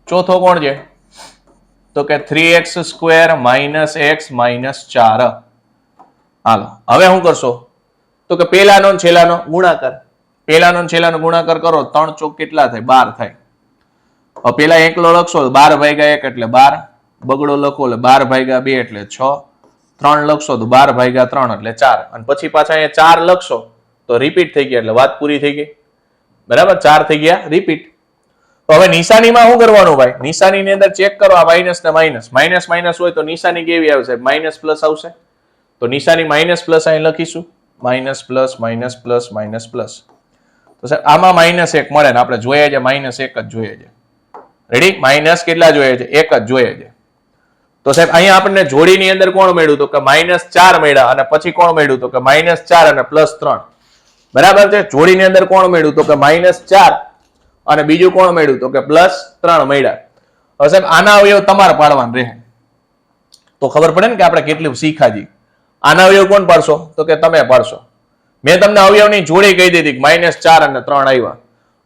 ચોથો કોણ છે? તો કે 3x² - x - 4. હાલો હવે શું કરશો? તો કે પેલાનો ને છેલ્લાનો ગુણાકાર. પેલાનો ને છેલ્લાનો ગુણાકાર કરો 3 ચોક કેટલા થાય? 12 થાય. હવે પેલા એકલો લખશો 12/1 એટલે 12, બગડો લખો એટલે 12/2 એટલે 6, 3 લખશો તો 12/3 એટલે 4, અને પછી પાછા અહીંયા 4 લખશો તો રિપીટ થઈ ગયા એટલે વાત પૂરી થઈ ગઈ. બરાબર, 4 થઈ ગયા રિપીટ. તો હવે નિશાનીમાં શું કરવાનું ભાઈ? નિશાનીની અંદર ચેક કરો, આ માઇનસ ને માઇનસ, માઇનસ માઇનસ હોય તો નિશાની કેવી આવશે? માઇનસ પ્લસ આવશે. તો નિશાની માઇનસ પ્લસ અહીં લખીશું, minus plus minus plus minus plus. તો સાહેબ આમાં -1 મળે ને આપણે જોઈએ છે -1 જ જોઈએ છે. રેડી? માઇનસ કેટલા જોઈએ છે? 1 જ જોઈએ છે. તો સાહેબ અહીંયા આપણને જોડીની અંદર કોણ મળ્યું? તો કે -4 મળ્યા, અને પછી કોણ મળ્યું? તો કે -4 અને +3. બરાબર છે. જોડીની અંદર કોણ મળ્યું? તો કે -4 અને બીજું કોણ મળ્યું? તો કે +3 મળ્યા. હવે સાહેબ આના અવયવ તમારે પાડવાનું રહે, તો ખબર પડે ને કે આપણે કેટલું શીખાજી. આના અવયવ કોણ પાડશો? તો કે તમે પાડશો. મેં તમને અવયવની જોડી કહી દીધી કે -4 અને 3 આવ્યા,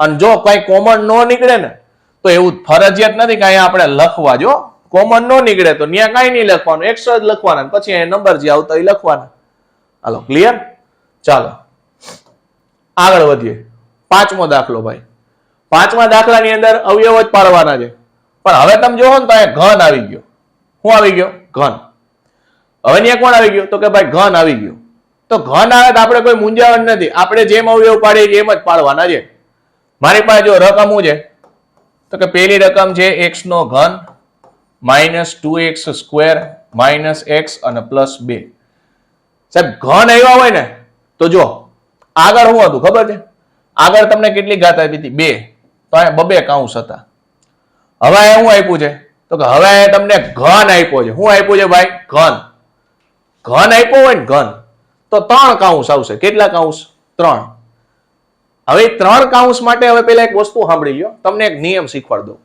અને જો કઈ કોમન ન નીકળે ને તો એવું ફરજિયાત નથી કે અહીંયા આપણે લખવા. જો કોમન ન નીકળે તો ત્યાં કઈ નહીં લખવાનું, એક્સ્ટ્રા જ લખવાના, પછી અહીંયા નંબર જે આવતા એ લખવાના. હાલો ક્લિયર. ચાલો આગળ વધીએ. પાંચમો દાખલો ભાઈ. પાંચમા દાખલાની અંદર અવયવ જ પાડવાના છે, પણ હવે તમે જોવો ને તો અહીંયા ઘન આવી ગયો. શું આવી ગયો? ઘન. હવે ત્યાં કોણ આવી ગયું? તો કે ભાઈ ઘન આવી ગયું. તો ઘન આવે તો આપણે કોઈ મૂંઝાવણ નથી, આપણે જેમ અવયવ પાડીએ એમ જ પાડવાના છે. મારી પાસે જો રકમ શું છે? તો કે પેલી રકમ છે x² -2x² - x અને +2. સાહેબ ઘન આવ્યા હોય ને તો જો આગળ શું હતું ખબર છે? આગળ તમને કેટલી ઘાત આપી હતી? 2. તો અહીંયા 2 કૌંસ હતા. હવે અહીંયા શું આપ્યું છે? તો કે હવે અહીંયા તમને ઘન આપ્યો છે. શું આપ્યું છે ભાઈ? ઘન. ઘન આપ્યો હોય ને ઘન, તો 3 કૌંસ આવશે. કેટલા કૌંસ? 3. હવે 3 કૌંસ માટે હવે પેલા એક વસ્તુ સાંભળી લો, તમને એક નિયમ શીખવાડ દઉં.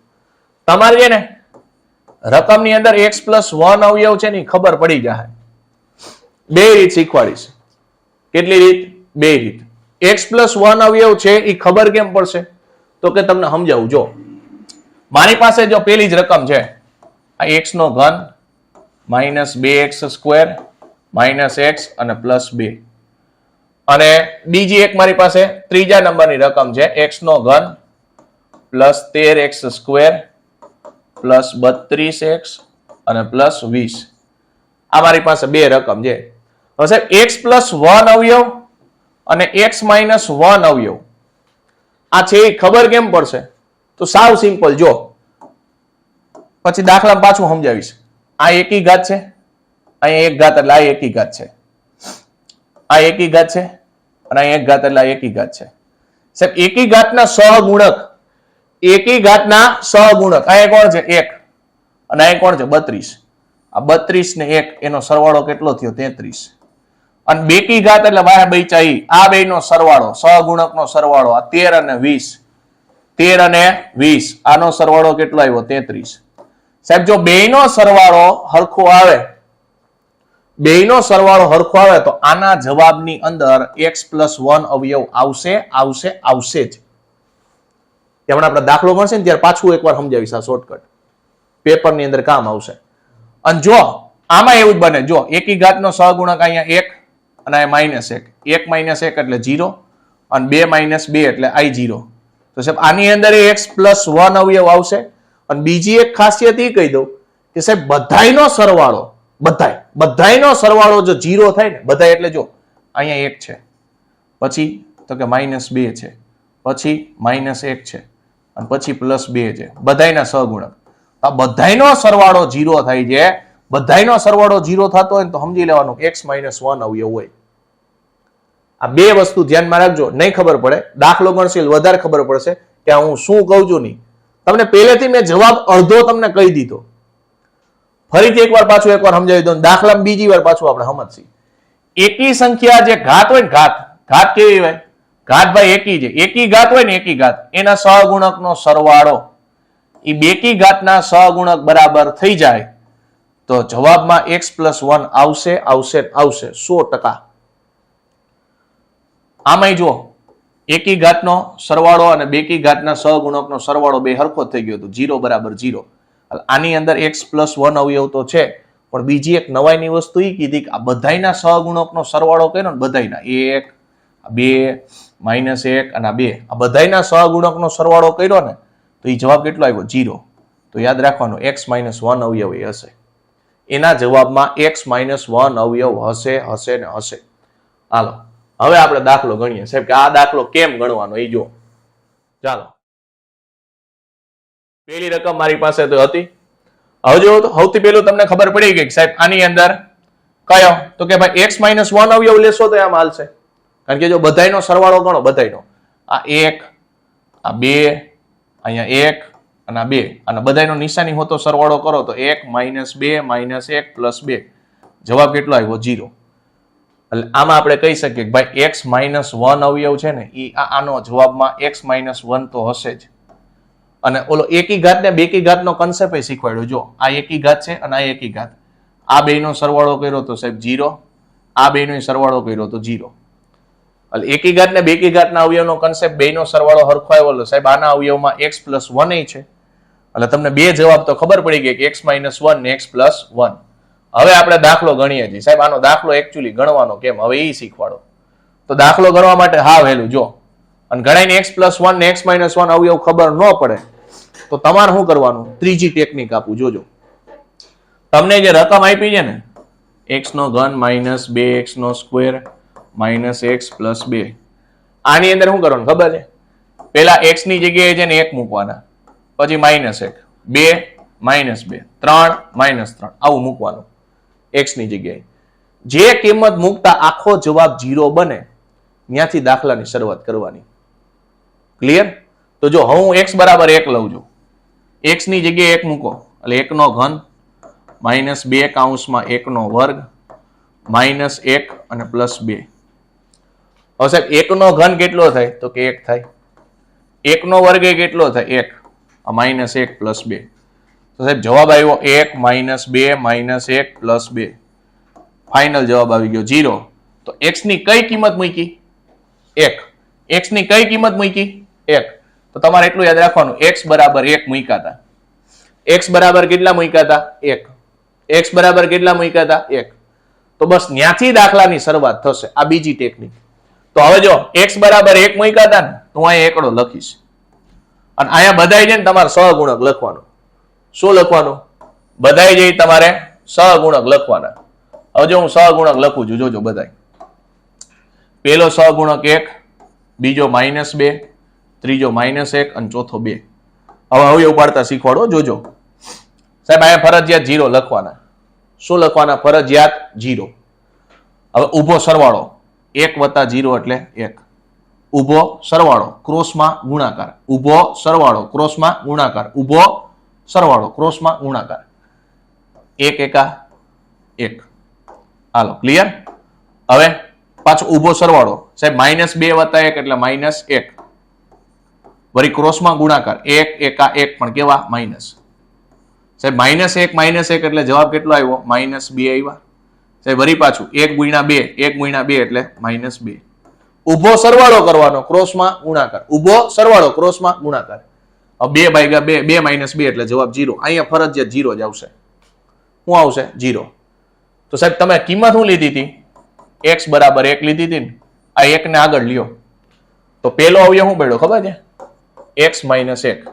તમારે છે ને રકમની અંદર x+1 અવયવ છે ને ખબર પડી જાય. 2 રીત શીખવાડીશ. કેટલી રીત? 2 રીત. x+1 અવયવ છે એ ખબર કેમ પડશે? તો કે તમને સમજાવું. જો મારી પાસે જો પેલી જ રકમ છે, આ x³ -2x² -x અને +2, અને બીજી એક મારી પાસે ત્રીજા નંબરની રકમ છે x³ +13x² +32x અને +20. આ મારી પાસે 2 રકમ છે. હવે સાહેબ x+1 અવયવ અને x-1 અવયવ આ છે એ ખબર કેમ પડશે? તો સાવ સિમ્પલ. જો પછી દાખલા પાછું સમજાવીશ. આ એકી ઘાત છે, અહીંયા 1 ઘાત એટલે આ એકી ઘાત છે, આ એકી ઘાત છે, અને અહીં 1 ઘાત એટલે આ એકી ઘાત છે. સાહેબ એકી ઘાતના સહગુણક, એકી ઘાતના સહગુણક અહીંયા કોણ છે? 1, અને અહીંયા કોણ છે? 32. આ 32 ને 1 એનો સરવાળો કેટલો થયો? 33. અને બેકી ઘાત એટલે વાહે બચ્યા ઈ, આ બેનો સરવાળો, સહગુણકનો સરવાળો, આ 13 અને 20, 13 અને 20 આનો સરવાળો કેટલો આવ્યો? 33. સાહેબ જો બેયનો સરવાળો હરખો આવે, બેયનો સરવાળો હરખો આવે તો આના જવાબની અંદર x+1 અવયવ આવશે, આવશે, આવશે જ. હમણાં આપણે દાખલો મળશે ને ત્યારે પાછું એકવાર સમજાવીશ, આ શોર્ટકટ પેપરની અંદર કામ આવશે. અને જો આમાં એવું જ બને, જો એકી ઘાતનો સહગુણક અહીંયા 1 અને અહીંયા -1, 1 - 1 એટલે 0 અને 2 - 2 એટલે I0. તો સાહેબ આની અંદર x+1 અવયવ આવશે. અને બીજી એક ખાસિયત એ કહી દઉં કે સાહેબ બધાયનો સરવાળો, બધાયનો સરવાળો જો 0 થાય ને, બધાય એટલે જો અહીંયા 1 છે, પછી તો કે -2 છે, પછી -1 છે, અને પછી +2 છે, બધાયના સહગુણક. આ બધાયનો સરવાળો 0 થાય છે. બધાયનો સરવાળો 0 થતો હોય ને તો સમજી લેવાનું x-1 અવયવ હોય. આ 2 વસ્તુ ધ્યાનમાં રાખજો, નહીં ખબર પડે દાખલો ગણશે વધારે ખબર પડશે કે હું શું કહું છું. નહીં, તમને પહેલેથી મેં જવાબ અડધો તમને કહી દીધો. ફરીથી એકવાર પાછું એકવાર સમજાવી દઉં. દાખલામાં બીજી વાર પાછું આપણે સમજશું. એકી સંખ્યા જે ઘાત હોય ને, ઘાત કેવી હોય? ઘાત ભાઈ એકી છે. એકી ઘાત હોય ને, એકી ઘાત એના સહગુણકનો સરવાળો, એ બેકી ઘાતના સહગુણક બરાબર થઈ જાય તો જવાબમાં x+1 આવશે આવશે આવશે 100%. આમાંય જો એકી ઘાતનો સરવાળો અને બેકી ઘાતના સહગુણકનો સરવાળો બે હરખો થઈ ગયો તો 0 બરાબર 0. આની અંદર x+1 અવયવ તો છે, પણ બીજી એક નવાઈની વસ્તુ એ કીધી કે આ બધાયના સહગુણકનો સરવાળો કર્યો ને બધાયના 1, 2, -1 અને 2 આ બધાયના સહગુણકનો સરવાળો કર્યો ને તો એ જવાબ કેટલો આવ્યો 0. તો યાદ રાખવાનું x-1 અવયવ એ હશે. એના જવાબમાં x-1 અવયવ હશે હશે ને હશે. હાલો હવે આપણે દાખલો ગણીએ સાહેબ કે આ દાખલો કેમ ગણવાનો એ જો. ચાલો પેલી રકમ મારી પાસે તો હતી. હવે જો તો સૌથી પહેલું તમને ખબર પડી ગઈ સાહેબ આની અંદર કયો તો કે ભાઈ x-1 અવયવ લેશો તો આમ હાલશે, કારણ કે જો બધાયનો સરવાળો ગણો બધાયનો આ 1 આ 2 અહીંયા 1 અને આ 2 અને બધાયનો નિશાની હોતો સરવાળો કરો તો 1 -2 -1 + 2 જવાબ કેટલો આવ્યો 0. એટલે આમાં આપણે કહી શકીએ કે ભાઈ x-1 અવયવ છે ને એ આનો જવાબમાં x-1 તો હશે જ. અને ઓલો એકી ઘાત ને બેકી ઘાતનો કન્સેપ્ટ શીખવાડ્યો. જો આ એકી ઘાત છે અને આ એકી ઘાત, આ બેનો સરવાળો કર્યો તો સાહેબ 0, આ બેનો સરવાળો કર્યો તો 0. એટલે એકી ઘાત ને બેકી ઘાતના અવયવનો કન્સેપ્ટ બેનો સરવાળો હરખો આવ્યો સાહેબ આના અવયવમાં x+1 છે. એટલે તમને બે જવાબ તો ખબર પડી ગઈ કે x-1 ને x+1. હવે આપણે દાખલો ગણીએ છીએ સાહેબ. આનો દાખલો એકચ્યુઅલી ગણવાનો કેમ હવે એ શીખવાડો. તો દાખલો ગણવા માટે હા વહેલું જો અને ગણાઈને x+1 ને x-1 અવયવ ખબર ન પડે તો તમારે શું કરવાનું, ત્રીજી ટેકનિક આપું જોજો. તમને જે રકમ આપી છે ને x3 - 2x² - x + 2 આની અંદર શું કરવાનું ખબર છે, પેલા x ની જગ્યાએ છે ને 1 મૂકવાના, પછી -1 2 -2 3 -3 આવું મૂકવાનું x ની જગ્યાએ. જે કિંમત મૂકતા આખો જવાબ 0 બને ત્યાંથી દાખલાની શરૂઆત કરવાની. ક્લિયર? તો જો હું x બરાબર 1 લઉં છું, x ની જગ્યાએ 1 મૂકો એટલે 1 નો ઘન -2 કૌંસમાં 1 નો વર્ગ -1 અને +2. હવે સાહેબ 1 નો ઘન કેટલો થાય તો કે 1 થાય, 1 નો વર્ગ એ કેટલો થાય 1, આ -1 + 2. તો સાહેબ જવાબ આવ્યો 1 -2 -1 + 2. ફાઇનલ જવાબ આવી ગયો 0. તો x ની કઈ કિંમત મૂકી 1, x ની કઈ કિંમત મૂકી 1. તો તમારે એટલું યાદ રાખવાનું x બરાબર 1 મૂક્યા હતા. x બરાબર કેટલા મૂક્યા હતા 1. x બરાબર કેટલા મૂક્યા હતા 1. તો બસ ત્યાંથી દાખલાની શરૂઆત થશે. આ બીજી ટેકનિક. તો હવે જો x બરાબર 1 મૂક્યા હતા ને તો હું અહીંયા એકડો લખીશ અને અહીંયા બધાય છે ને તમારે સહગુણક લખવાનું. શું લખવાનું? બધાય જે તમારે સહગુણક લખવાના. હવે જો હું સહગુણક લખું છું જોજો બધાય. પેલો સહગુણક 1, બીજો -2, ત્રીજો -1 અને ચોથો 2. હવે અવયવ પાડતા શીખવાડો જોજો સાહેબ. અહીંયા ફરજિયાત 0 લખવાના. શું લખવાના? ફરજિયાત 0. હવે ઊભો સરવાળો 1 + 0 એટલે 1. ઊભો સરવાળો ક્રોસમાં ગુણાકાર, ઊભો સરવાળો ક્રોસમાં ગુણાકાર, ઊભો સરવાળો ક્રોસમાં ગુણાકાર. 1 એકા 1. હાલો ક્લિયર? હવે પાછો ઊભો સરવાળો સાહેબ -2 + 1 એટલે -1. વળી ક્રોસમાં ગુણાકાર 1 એકા 1 પણ કેવા માઇનસ. સાહેબ -1 એટલે જવાબ કેટલો આવ્યો -2 આવ્યા. સાહેબ વળી પાછું 1 × 2 1 × 2 એટલે -2. ઊભો સરવાળો કરવાનો ક્રોસમાં ગુણાકાર, ઊભો સરવાળો ક્રોસમાં ગુણાકાર. 2 / 2 2 - 2 એટલે જવાબ 0. અહીંયા ફરજિયાત 0 જ આવશે. શું આવશે 0. તો સાહેબ તમે કિંમત શું લીધી હતી? x બરાબર 1 લીધી હતી ને, આ 1 ને આગળ લ્યો તો પેલો અવયવ શું પડ્યો ખબર છે? x - 1.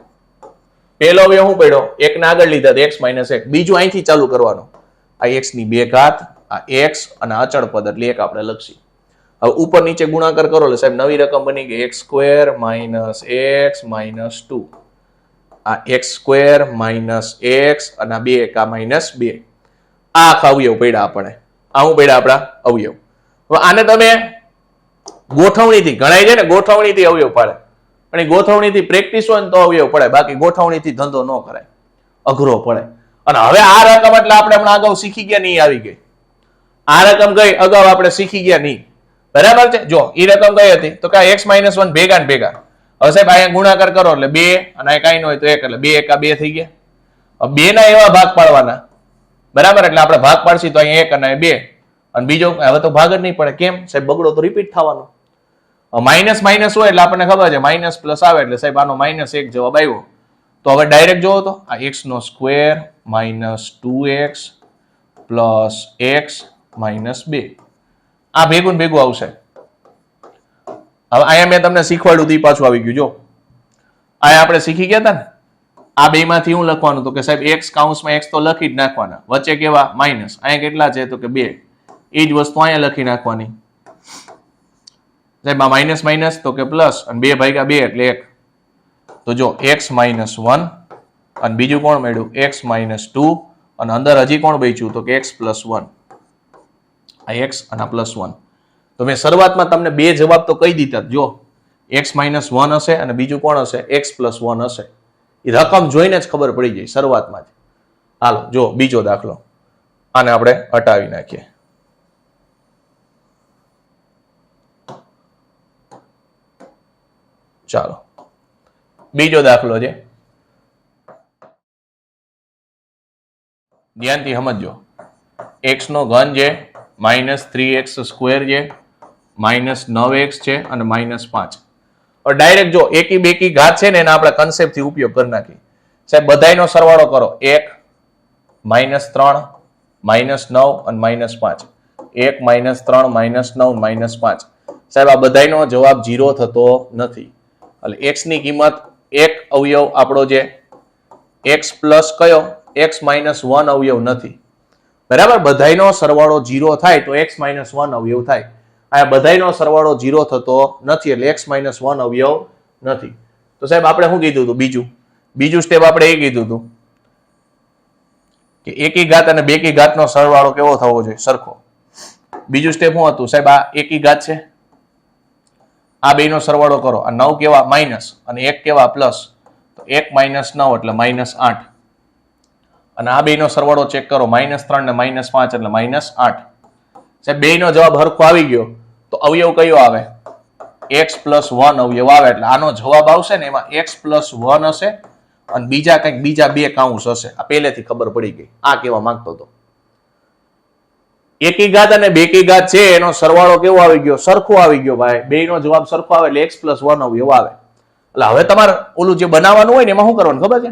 પેલો અવયવ શું પડ્યો? 1 ને આગળ લીધા તો x - 1. બીજું અહીંથી ચાલુ કરવાનું. આ x ની 2 ઘાત, આ x અને અચળ પદ એટલે 1 આપણે લખી. હવે ઉપર નીચે ગુણાકાર કરો એટલે સાહેબ નવી રકમ બની ગઈ x² - x - 2. આ x² - x અને 2 એકા -2. આ આખા અવયવ પડ્યા આપણે. આ શું પડ્યા આપણા અવયવ. હવે આને તમે ગોઠવણીથી ગણાય છે ને, ગોઠવણીથી અવયવ પડે. પણ એ ગોઠવણીથી પ્રેક્ટિસ હોય ને તો અવયવ પડે, બાકી ગોઠવણીથી ધંધો ન કરાય, અઘરો પડે. અને હવે આ રકમ એટલે આપણે હમણાં અગાઉ શીખી ગયા નહીં આવી ગઈ. આ રકમ ગઈ અગાઉ આપણે શીખી ગયા નહીં. બરાબર છે? જો એ રકમ કઈ હતી તો કે x - 1 ભેગા ને ભેગા હવે સાહેબ અહીંયા ગુણાકાર કરો એટલે 2 અને આ કાંઈ ન હોય તો 1 એટલે 2 એકા 2 થઈ ગયા. હવે 2 ના એવા ભાગ પાડવાના, બરાબર? એટલે આપણે ભાગ પાડશી તો અહીંયા 1 અને 2 અને બીજો હવે તો ભાગ જ નહીં પડે. કેમ સાહેબ? બગડો તો રિપીટ થવાનો. માઇનસ માઇનસ હોય એટલે આપણને ખબર છે માઇનસ પ્લસ આવે એટલે સાહેબ આનો -1 જવાબ આવ્યો. તો હવે ડાયરેક્ટ જોવો તો આ x² - 2x પ્લસ x -2 આ ભેગું ભેગું આવશે. હવે અહીંયા મેં તમને શીખવાડ્યું હતું પાછું આવી ગયું. જો અહીંયા આપણે શીખી ગયા હતા ને, આ બે માંથી હું લખવાનું તો કે સાહેબ x કૌંસમાં x તો લખી જ નાખવાના, વચ્ચે કેવા માઇનસ. અહીંયા કેટલા છે તો કે 2. એ જ વસ્તુ અહીંયા લખી નાખવાની. સાહેબ આ માઇનસ માઇનસ તો કે પ્લસ અને 2/2 એટલે 1. તો જો x -1 અને બીજું કોણ મળ્યું x -2 અને અંદર હજી કોણ બચ્યું તો કે x + 1. આ x અને આ +1. તો મેં શરૂઆતમાં તમને બે જવાબ તો કહી દીધા. જો x -1 હશે અને બીજું કોણ હશે x + 1 હશે. એ રકમ જોઈને જ ખબર પડી જાય શરૂઆતમાં જ. હાલો જો બીજો દાખલો, આને આપણે હટાવી નાખીએ. ચાલો બીજો દાખલો છે, ધ્યાનથી સમજો. x નો ઘન છે -3x² છે, -9x છે અને -5. ડાયરેક્ટ જો એકી બેકી ઘાત છે ને એના આપણે કન્સેપ્ટ થી ઉપયોગ કરી નાખી. સાહેબ બધાયનો સરવાળો કરો. 1 -3 -9 અને -5. 1 -3 -9 -5. સાહેબ આ બધાયનો જવાબ 0 થતો નથી. એટલે x ની કિંમત એક અવયવ આપણો જે x પ્લસ કયો x -1 અવયવ નથી, બરાબર? બધાયનો સરવાળો 0 થાય તો x -1 અવયવ થાય. આ બધાયનો સરવાળો 0 થતો નથી એટલે x -1 અવયવ નથી. તો સાહેબ આપણે શું કીધું હતું? બીજું સ્ટેપ આપણે એ કીધું હતું કે એકી ઘાત અને બેકી ઘાતનો સરવાળો કેવો થવો જોઈએ? સરખો. બીજું સ્ટેપ શું હતું સાહેબ? આ એકી ઘાત છે, આ બેનો સરવાળો કરો. આ 9 કેવા માઇનસ અને 1 કેવા પ્લસ, તો 1 - 9 એટલે -8. અને આ બેનો સરવાળો ચેક કરો, -3 ને -5 એટલે -8. સાહેબ બેનો જવાબ હરખો આવી ગયો તો અવયવ કયો આવે? x + 1 અવયવ આવે. એટલે આનો જવાબ આવશે ને એમાં x + 1 હશે અને બીજા બે કાઉન્સ હશે. આ પહેલેથી ખબર પડી ગઈ. આ કેવા માંગતો હતો. એકી ઘાત અને બેકી ઘાત છે એનો સરવાળો કેવો આવી ગયો? સરખો આવી ગયો ભાઈ. બેનો જવાબ સરખો આવે એટલે x + 1 અવયવ આવે. એટલે હવે તમારે ઓલું જે બનાવવાનું હોય ને એમાં શું કરવાનું ખબર છે?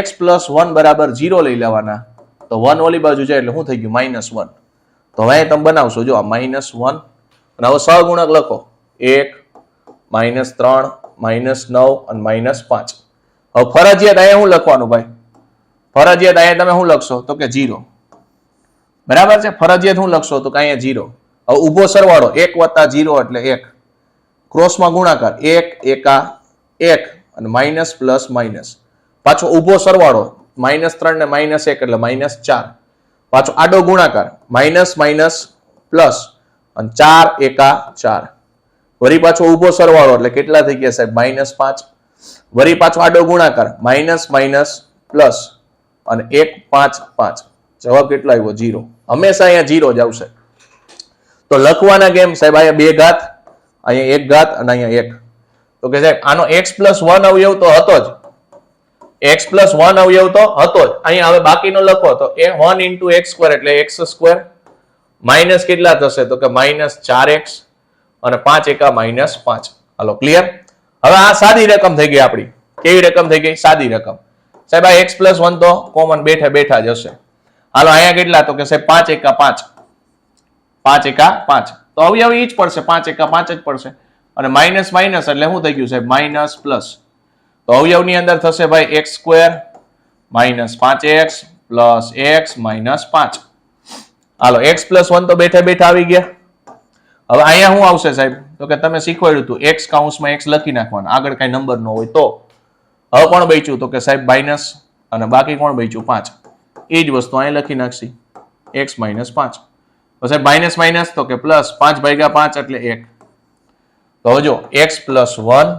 x + 1 = 0 લઈ લેવાના. તો 1 ઓલી બાજુ જાય એટલે શું થઈ ગયું? -1. તો હવે તમે બનાવશો જો આ -1 અને હવે સહગુણક લખો. 1 -3 -9 અને -5. હવે ફરજિયાત અહીંયા શું લખવાનું ભાઈ? ફરજિયાત અહીંયા તમે શું લખશો તો કે 0, બરાબર છે? ફરજિયાત શું લખશો તો કે અહીંયા 0. હવે ઊભો સરવાળો 1 + 0 એટલે 1, ક્રોસમાં ગુણાકાર 1 એકા 1 અને માઇનસ પ્લસ માઇનસ. પાછો ઊભો સરવાળો -3 ને -1 એટલે -4. પાછો આડો ગુણાકાર --- પ્લસ અને 4 એકા 4. વળી પાછો ઊભો સરવાળો એટલે કેટલા થઈ ગયા સાહેબ? -5. વળી પાછો આડો ગુણાકાર - પ્લસ અને 1 5 5. જવાબ કેટલો આવ્યો? 0. હંમેશા અહીંયા 0 જ આવશે. તો લખવાના કેમ સાહેબ? અહીંયા 2 ઘાત, અહીંયા 1 ઘાત અને અહીંયા 1. તો કે સાહેબ આનો x + 1 અવયવ તો હતો જ. x + 1 અવયવ તો હતો જ. અહીંયા હવે બાકીનો લખો તો 1 × x² એટલે x². માઇનસ કેટલા થશે તો કે -4x અને 5 એકા -5. હાલો ક્લિયર? હવે આ સાદી રકમ થઈ ગઈ આપણી. કેવી રકમ થઈ ગઈ? સાદી રકમ. સાહેબ આ x + 1 તો કોમન બેઠા જ હશે. હાલો અહીંયા કેટલા તો કે સાહેબ 5 એકા 5. 5 એકા 5. તો અવયવ ઈ જ પડશે, 5 એકા 5 જ પડશે. અને માઇનસ માઇનસ એટલે શું થઈ ગયું સાહેબ? Minus plus. તો અવયવની અંદર થશે ભાઈ x² -5x પ્લસ x -5. હાલો x + 1 તો બેઠા આવી ગયા. હવે અહીંયા શું આવશે સાહેબ તો કે તમે શીખવાડ્યું હતું x કૌંસમાં x લખી નાખવાના, આગળ કઈ નંબર ન હોય તો. હવે કોણ બચ્યું તો કે સાહેબ માઇનસ અને બાકી કોણ બચ્યું? 5. એ જ વસ્તુ અહીંયા લખી નાખશી, x -5. તો સાહેબ માઇનસ માઇનસ તો કે પ્લસ, 5/5 એટલે 1. તો હવે જો x + 1,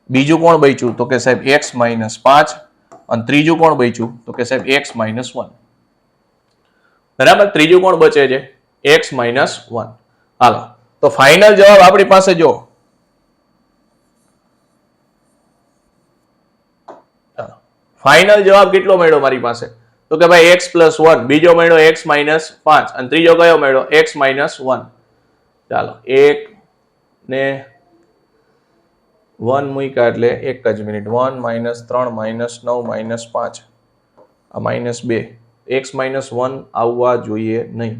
બીજું કોણ બચ્યું તો કે સાહેબ x -5 અને ત્રીજું કોણ બચ્યું તો કે સાહેબ x -1. બરાબર? ત્રીજું કોણ બચે છે? x -1. હાલો તો ફાઇનલ જવાબ આપણી પાસે જો ફાઇનલ જવાબ કેટલો મળ્યો મારી પાસે? તો કે ભાઈ x + 1, બીજો મળ્યો x - 5 અને ત્રીજો કયો મળ્યો x - 1. ચાલો 1 ને 1 મૂક્યા એટલે એક જ મિનિટ. 1 - 3 - 9 - 5 આ -2 x - 1 આવવા જોઈએ નહીં.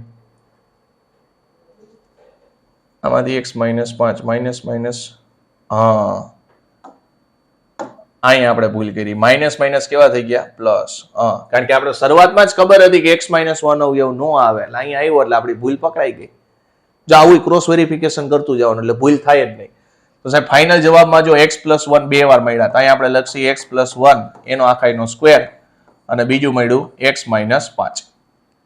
આમાંથી x - 5 હા અહીંયા આપણે ભૂલ કરી. માઇનસ માઇનસ કેવા થઈ ગયા? પ્લસ. કારણ કે આપણે શરૂઆતમાં જ ખબર હતી કે x - 1 અવયવ નો આવે એટલે અહીંયા આવ્યો એટલે આપણી ભૂલ પકડાઈ ગઈ. જો આવું ક્રોસ વેરિફિકેશન કરતું જવાનું એટલે ભૂલ થાય જ નહીં. તો સાહેબ ફાઇનલ જવાબમાં જો x + 1 બે વાર મળ્યા તો અહીંયા આપણે લખીએ x + 1 એનો આખાનો સ્ક્વેર અને બીજું મળ્યું x - 5.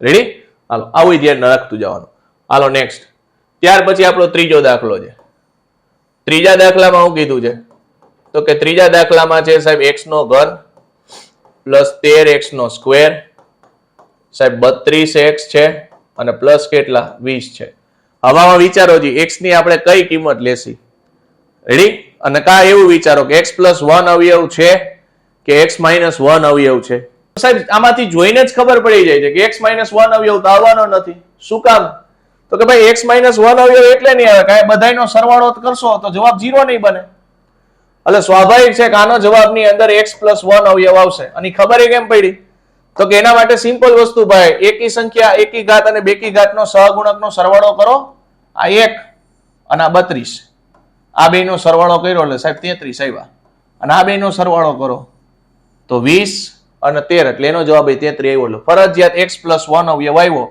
રેડી? હાલો આવું ધ્યાન રાખતું જવાનું. હાલો નેક્સ્ટ. ત્યાર પછી આપણો ત્રીજો દાખલો છે. ત્રીજા દાખલામાં શું કીધું છે? તો કે ત્રીજા દાખલામાં છે સાહેબ x નો ઘન પ્લસ 13x નો સ્ક્વેર, સાહેબ 32x છે અને પ્લસ કેટલા 20 છે. હવામાં વિચારો જી x ની આપણે કઈ કિંમત લેશી? રેડી? અને કા એવું વિચારો કે x + 1 અવયવ છે કે x - 1 અવયવ છે. સાહેબ આમાંથી જોઈને જ ખબર પડી જાય છે કે x - 1 અવયવ તો આવવાનો નથી. શું કામ? તો કે ભાઈ x - 1 અવયવ એટલે નહીં આવે કે બધાયનો સરવાળો કરશો તો જવાબ 0 નહીં બને. એટલે સ્વાભાવિક છે કે આનો જવાબની અંદર x + 1 અવયવ આવશે. અને ખબર કેમ પડી? તો કે એના માટે સિમ્પલ વસ્તુ ભાઈ, એકી સંખ્યા એકી ઘાત અને બેકી ઘાતનો સહગુણકનો સરવાળો કરો. આ 1 અને આ 32 આ બેનો સરવાળો કર્યો એટલે સાહેબ 33 આવ્યા. અને આ બેનો સરવાળો કરો તો 20 અને 13 એટલે એનો જવાબ 33 આવ્યો. એટલે ફરજિયાત x + 1 અવયવ આવ્યો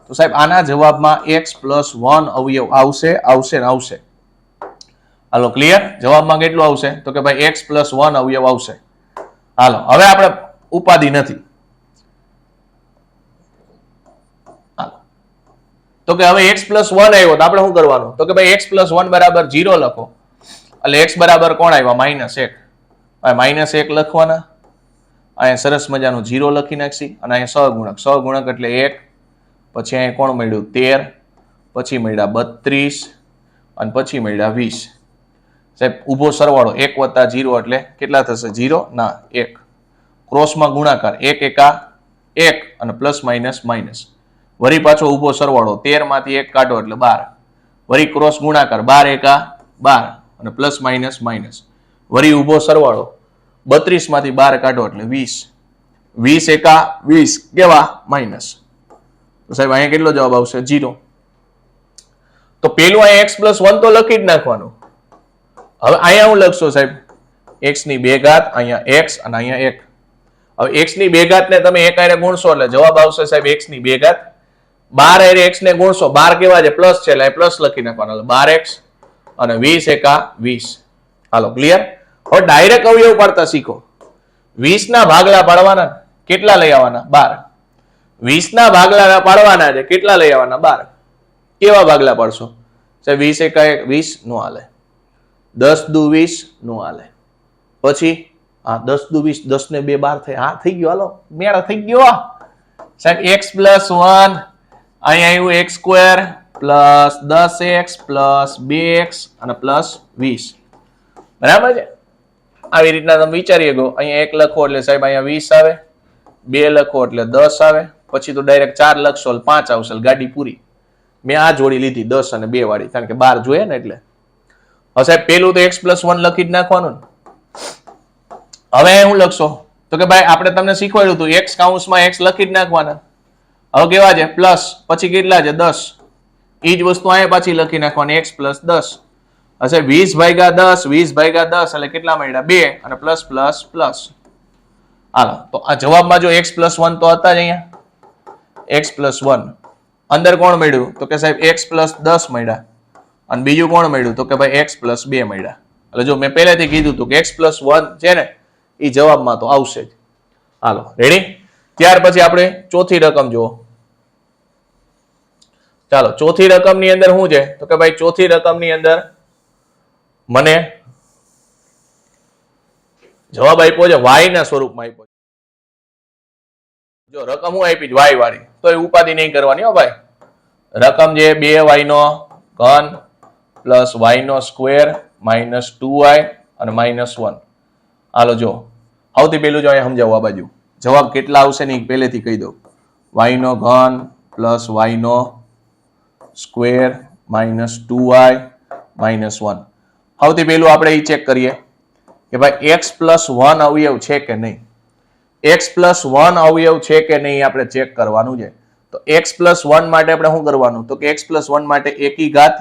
તો સાહેબ આના જવાબમાં x + 1 અવયવ આવશે આવશે ને આવશે. હાલો ક્લિયર? જવાબમાં કેટલું આવશે? તો કે ભાઈ x + 1 અવયવ આવશે. હાલો હવે આપણે ઉપાધિ નથી. તો કે હવે x + 1 આવ્યો તો આપણે શું કરવાનું? તો કે ભાઈ x + 1 = 0 લખો. એટલે x બરાબર કોણ આવ્યા? -1. -1 લખવાના. અહીંયા સરસ મજાનું 0 લખી નાખશી અને અહીંયા સહગુણક એટલે 1, પછી અહીંયા કોણ મળ્યું 13, પછી મળ્યા 32 અને પછી મળ્યા 20. સાહેબ ઊભો સરવાળો 1 + 0 એટલે કેટલા થશે? 0 ના 1. ક્રોસમાં ગુણાકાર 1 એકા 1 અને પ્લસ માઇનસ માઇનસ. વળી પાછો ઊભો સરવાળો 13 માંથી 1 કાઢો એટલે 12. વળી ક્રોસ ગુણાકાર 12 એકા 12 અને પ્લસ માઇનસ માઇનસ. વળી ઊભો સરવાળો 32 માંથી 12 કાઢો એટલે 20. 20 એકા 20 કેવા? માઇનસ. તો સાહેબ અહીંયા કેટલો જવાબ આવશે? 0. તો પેલું અહીંયા x + 1 તો લખી જ નાખવાનું. હવે અહીંયા હું લખશો સાહેબ x ની 2 ઘાત, અહીંયા x અને અહીંયા 1. હવે x ની 2 ઘાત ને તમે 1 હારે ગુણશો એટલે જવાબ આવશે સાહેબ x ની 2 ઘાત. 12 હારે x ને ગુણશો, 12 કેવા છે? પ્લસ છે એટલે પ્લસ લખી નાખવાનો. 12x અને 20 એકા 20. હાલો ક્લિયર? હવે ડાયરેક્ટ અવયવ પાડતા શીખો. 20 ના ભાગલા પાડવાના. કેટલા લઈ આવવાના? 12. 20 ના ભાગલા પાડવાના છે. કેટલા લઈ આવવાના? 12. કેવા ભાગલા પાડશો? સાહેબ 20 એકા 20 નો હાલે. 10 દુ 20 નો હાલે. પછી 10 દુ 20, 10 ને 2 12 થાય. થઈ ગયો. હાલો મેળા થઈ ગયો સાહેબ. x + 1 અહીંયા આવ્યું x² + 10x + 2x અને +20. બરાબર છે? આવી રીતના તમે વિચારી શકો. અહીંયા 1 લખો એટલે સાહેબ અહીંયા 20 આવે, 2 લખો એટલે 10 આવે, પછી તો ડાયરેક્ટ 4 લખશો એટલે 5 આવશે. ગાડી પૂરી. મેં આ જોડી લીધી 10 અને 2 વાળી, કારણ કે 12 જોઈએ ને એટલે. હવે સાહેબ પેલું તો x + 1 લખી જ નાખવાનું. હવે હું લખશો તો કે ભાઈ આપણે તમને શીખવાડ્યું હતું x કૌંસમાં x લખી જ નાખવાના. હવે કેવા છે? પ્લસ, પછી કેટલા છે? 10. એ જ વસ્તુ અહીંયા પાછી લખી નાખવાની x + 10. હશે 20/10, 20/10 એટલે કેટલા મળ્યા? 2 અને પ્લસ પ્લસ પ્લસ. હાલો તો આ જવાબમાં જો x + 1 તો હતા જ અહીંયા. x + 1 અંદર કોણ મળ્યું? તો કે સાહેબ x + 10 મળ્યા. અને બીજું કોણ મળ્યું? તો કે ભાઈ x + 2 મળ્યા. એટલે જો મેં પહેલેથી કીધું હતું કે x + 1 છે ને એ જવાબમાં તો આવશે જ. હાલો રેડી? ત્યાર પછી આપણે ચોથી રકમ જુઓ. ચાલો ચોથી રકમની અંદર શું છે? તો કે ભાઈ ચોથી રકમની અંદર મને જવાબ આપ્યો છે y ના સ્વરૂપમાં આપ્યો. જો રકમ હું આપી y વાળી, તો એ ઉપાધિ નહીં કરવાની હો ભાઈ. રકમ જે 2y નો ઘન પ્લસ y નો સ્ક્વેર -2y અને -1. હાલો જો સૌથી પહેલું જો અહીંયા સમજાવું આ બાજુ જવાબ કેટલા આવશે ને પહેલેથી કહી દઉં. y નો ઘન પ્લસ y નો સ્ક્વેર માઇનસ 2y માઇનસ 1. સૌથી પહેલું આપણે એ ચેક કરીએ કે ભાઈ x પ્લસ 1 અવયવ છે કે નહીં. x પ્લસ 1 અવયવ છે કે નહીં આપણે ચેક કરવાનું છે. તો x પ્લસ 1 માટે આપણે શું કરવાનું તો કે x પ્લસ 1 માટે એકી ઘાત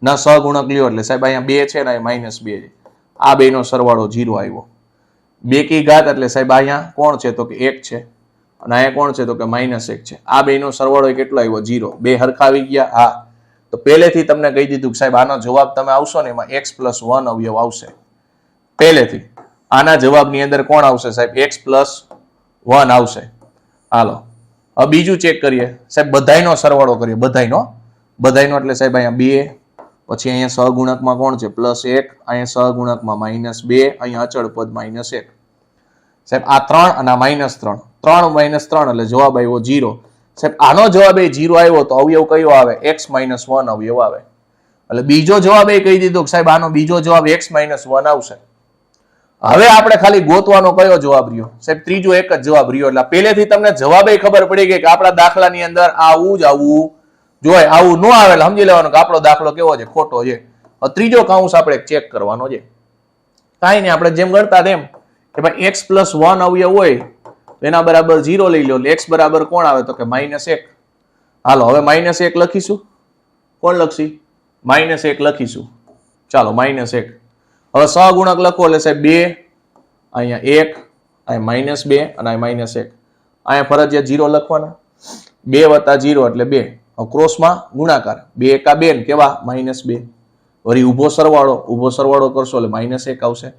ના સહગુણક લ્યો એટલે સાહેબ અહીંયા 2 છે ને માઇનસ 2 છે. આ બે નો સરવાળો 0 આવ્યો. 2 કી ઘાત એટલે સાહેબ અહીંયા કોણ છે તો કે 1 છે અને અહીંયા કોણ છે તો કે માઇનસ 1 છે. આ બે નો સરવાળો કેટલો આવ્યો 0. બે હરખા આવી ગયા. હા તો પહેલેથી તમને કહી દીધું કે સાહેબ આનો જવાબ તમે આવશો ને એમાં x પ્લસ 1 અવયવ આવશે પહેલેથી. આના જવાબની અંદર કોણ આવશે સાહેબ x પ્લસ 1 આવશે. હાલો હવે બીજું ચેક કરીએ સાહેબ બધાયનો સરવાળો કરીએ. બધાયનો એટલે સાહેબ અહીંયા 2 પછી અહીંયા સહગુણકમાં કોણ છે પ્લસ 1 અહીંયા સહગુણકમાં માઇનસ 2 અહીંયા અચળ પદ માઇનસ 1 સાહેબ આ 3 અને માઇનસ 3 3 માઇનસ 3 એટલે જવાબ આવ્યો 0. સાહેબ આનો જવાબ એ 0 આવ્યો તો અવયવ કયો આવે x માઇનસ 1 અવયવ આવે. એટલે બીજો જવાબ એ કહી દીધો કે સાહેબ આનો બીજો જવાબ x માઇનસ 1 આવશે. હવે આપણે ખાલી ગોતવાનો કયો જવાબ રહ્યો સાહેબ ત્રીજો એક જ જવાબ રહ્યો. એટલે પહેલેથી તમને જવાબ એ ખબર પડી ગઈ કે આપણા દાખલાની અંદર આવું જ આવવું જોઈએ. આવું ન આવે એટલે સમજી લેવાનું કે આપણો દાખલો કેવો છે ખોટો છે. ત્રીજો કાઉન્સ આપણે ચેક કરવાનો છે. કાંઈ નહીં આપણે જેમ ગણતા તેમ કે ભાઈ x પ્લસ 1 અવયવ હોય તો એના બરાબર 0 લઈ લો એટલે x બરાબર કોણ આવે તો કે માઇનસ 1. હાલો હવે માઇનસ 1 લખીશું. કોણ લખશી માઇનસ 1 લખીશું. ચાલો માઇનસ 1. હવે સહગુણક લખો એટલે સાહેબ 2 અહીંયા 1 અહીંયા માઇનસ 2 અને અહીંયા માઇનસ 1 અહીંયા ફરજિયાત 0 લખવાના. 2 વત્તા 0 એટલે 2. હવે ક્રોસમાં ગુણાકાર 2 એકા 2 ને કેવા માઇનસ 2. વળી ઊભો સરવાળો કરશો એટલે માઇનસ 1 આવશે.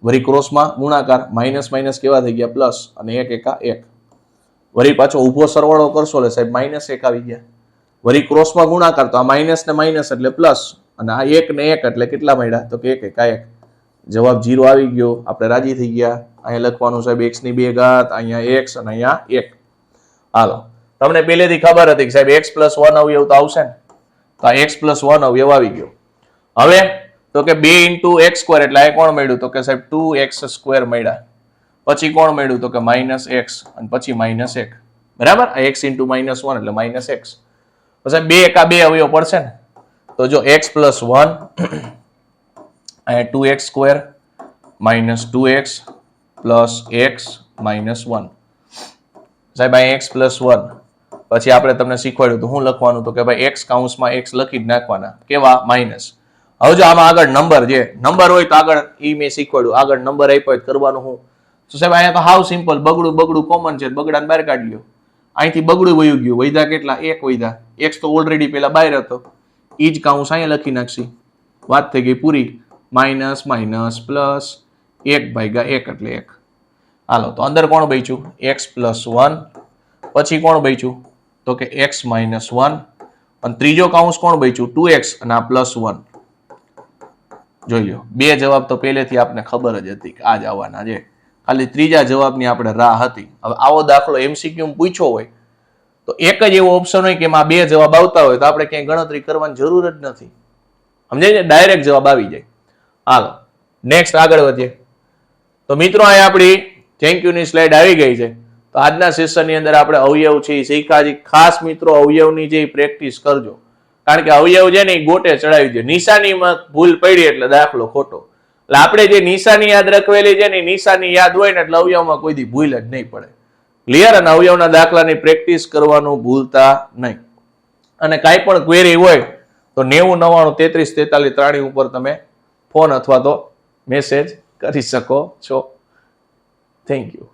વળી ક્રોસમાં ગુણાકાર માઇનસ માઇનસ કેવા થઈ ગયા પ્લસ અને 1 એકા 1. વળી પાછો ઊભો સરવાળો કરશો એટલે સાહેબ માઇનસ 1 આવી ગયા. વળી ક્રોસમાં ગુણાકાર તો આ માઇનસ ને માઇનસ એટલે પ્લસ અને આ 1 ને 1 એટલે કેટલા મળ્યા તો કે 1 એકા 1. જવાબ 0 આવી ગયો. આપણે રાજી થઈ ગયા. અહીંયા લખવાનું સાહેબ x ની 2 ઘાત અહીંયા x અને અહીંયા 1. હાલો તમને પહેલેથી ખબર હતી કે સાહેબ x પ્લસ 1 અવયવ તો આવશે ને તો આ x પ્લસ 1 અવયવ આવી ગયો. હવે તો કે 2 into x સ્ક્વેર એટલે આ કોણ મળ્યું તો કે સાહેબ 2x સ્ક્વેર મળ્યા. પછી કોણ મળ્યું તો કે માઇનસ x અને પછી માઇનસ 1 બરાબર. આ x into માઇનસ 1 એટલે માઇનસ x. તો સાહેબ 2 એકા 2 અવયવ પડશે ને તો જો x પ્લસ 1 અહીંયા 2x square minus 2x plus x minus 1 સાહેબ અહીંયા x પ્લસ 1 પછી આપણે તમને શીખવાડ્યું તો શું લખવાનું તો કે ભાઈ x કાઉન્સમાં x લખી જ નાખવાના કેવા માઇનસ. હવે જો આમાં આગળ નંબર હોય તો આગળ એ મેં શીખવાડ્યું આગળ નંબર આપ્યો કરવાનું હું તો સાહેબ અહીંયા તો હાવ સિમ્પલ બગડું કોમન છે બગડાને બહાર કાઢી લ્યો. અહીંથી બગડું વયું ગયું વૈધા કેટલા 1 વૈધા x તો ઓલરેડી પેલા બહાર હતો એ જ કાઉન્સ અહીંયા લખી નાખશી. વાત થઈ ગઈ પૂરી. માઇનસ માઇનસ પ્લસ 1/1 એટલે 1. હાલો તો અંદર કોણ બચ્યું x પ્લસ 1 પછી કોણ બચ્યું તો કે x માઇનસ 1 અને ત્રીજો કાઉન્સ કોણ બચ્યું 2x અને આ પ્લસ 1. જોઈ લો બે જવાબ તો પહેલેથી આપને ખબર જ હતી કે આ જ આવવાના છે. ખાલી ત્રીજા જવાબની આપણે રાહ હતી. હવે આવો દાખલો MCQ માં પૂછ્યો હોય તો એક જ એવો ઓપ્શન હોય કે એમાં બે જવાબ આવતા હોય તો આપણે ક્યાંય ગણતરી કરવાની જરૂર જ નથી. સમજાય છે ડાયરેક્ટ જવાબ આવી જાય. હાલો નેક્સ્ટ આગળ વધીએ. તો મિત્રો અહીંયા આપણી થેન્ક યુ ની સ્લાઇડ આવી ગઈ છે. તો આજના સેશનની અંદર આપણે અવયવ છે એ શીખ્યા છે. ખાસ મિત્રો અવયવની જે પ્રેક્ટિસ કરજો કારણ કે અવયવ છે ને એ ગોટે ચડાવી દે. નિશાનીમાં ભૂલ પડી એટલે દાખલો ખોટો. એટલે આપણે જે નિશાની યાદ રખવેલી છે ને નિશાની યાદ હોય ને એટલે અવયવમાં કોઈ દી ભૂલ જ નહીં પડે. ક્લિયર. અને અવયવના દાખલાની પ્રેક્ટિસ કરવાનું ભૂલતા નહીં. અને કાંઈ પણ ક્વેરી હોય તો 90 99 33 43 ઉપર તમે ફોન અથવા તો મેસેજ કરી શકો છો. Thank you.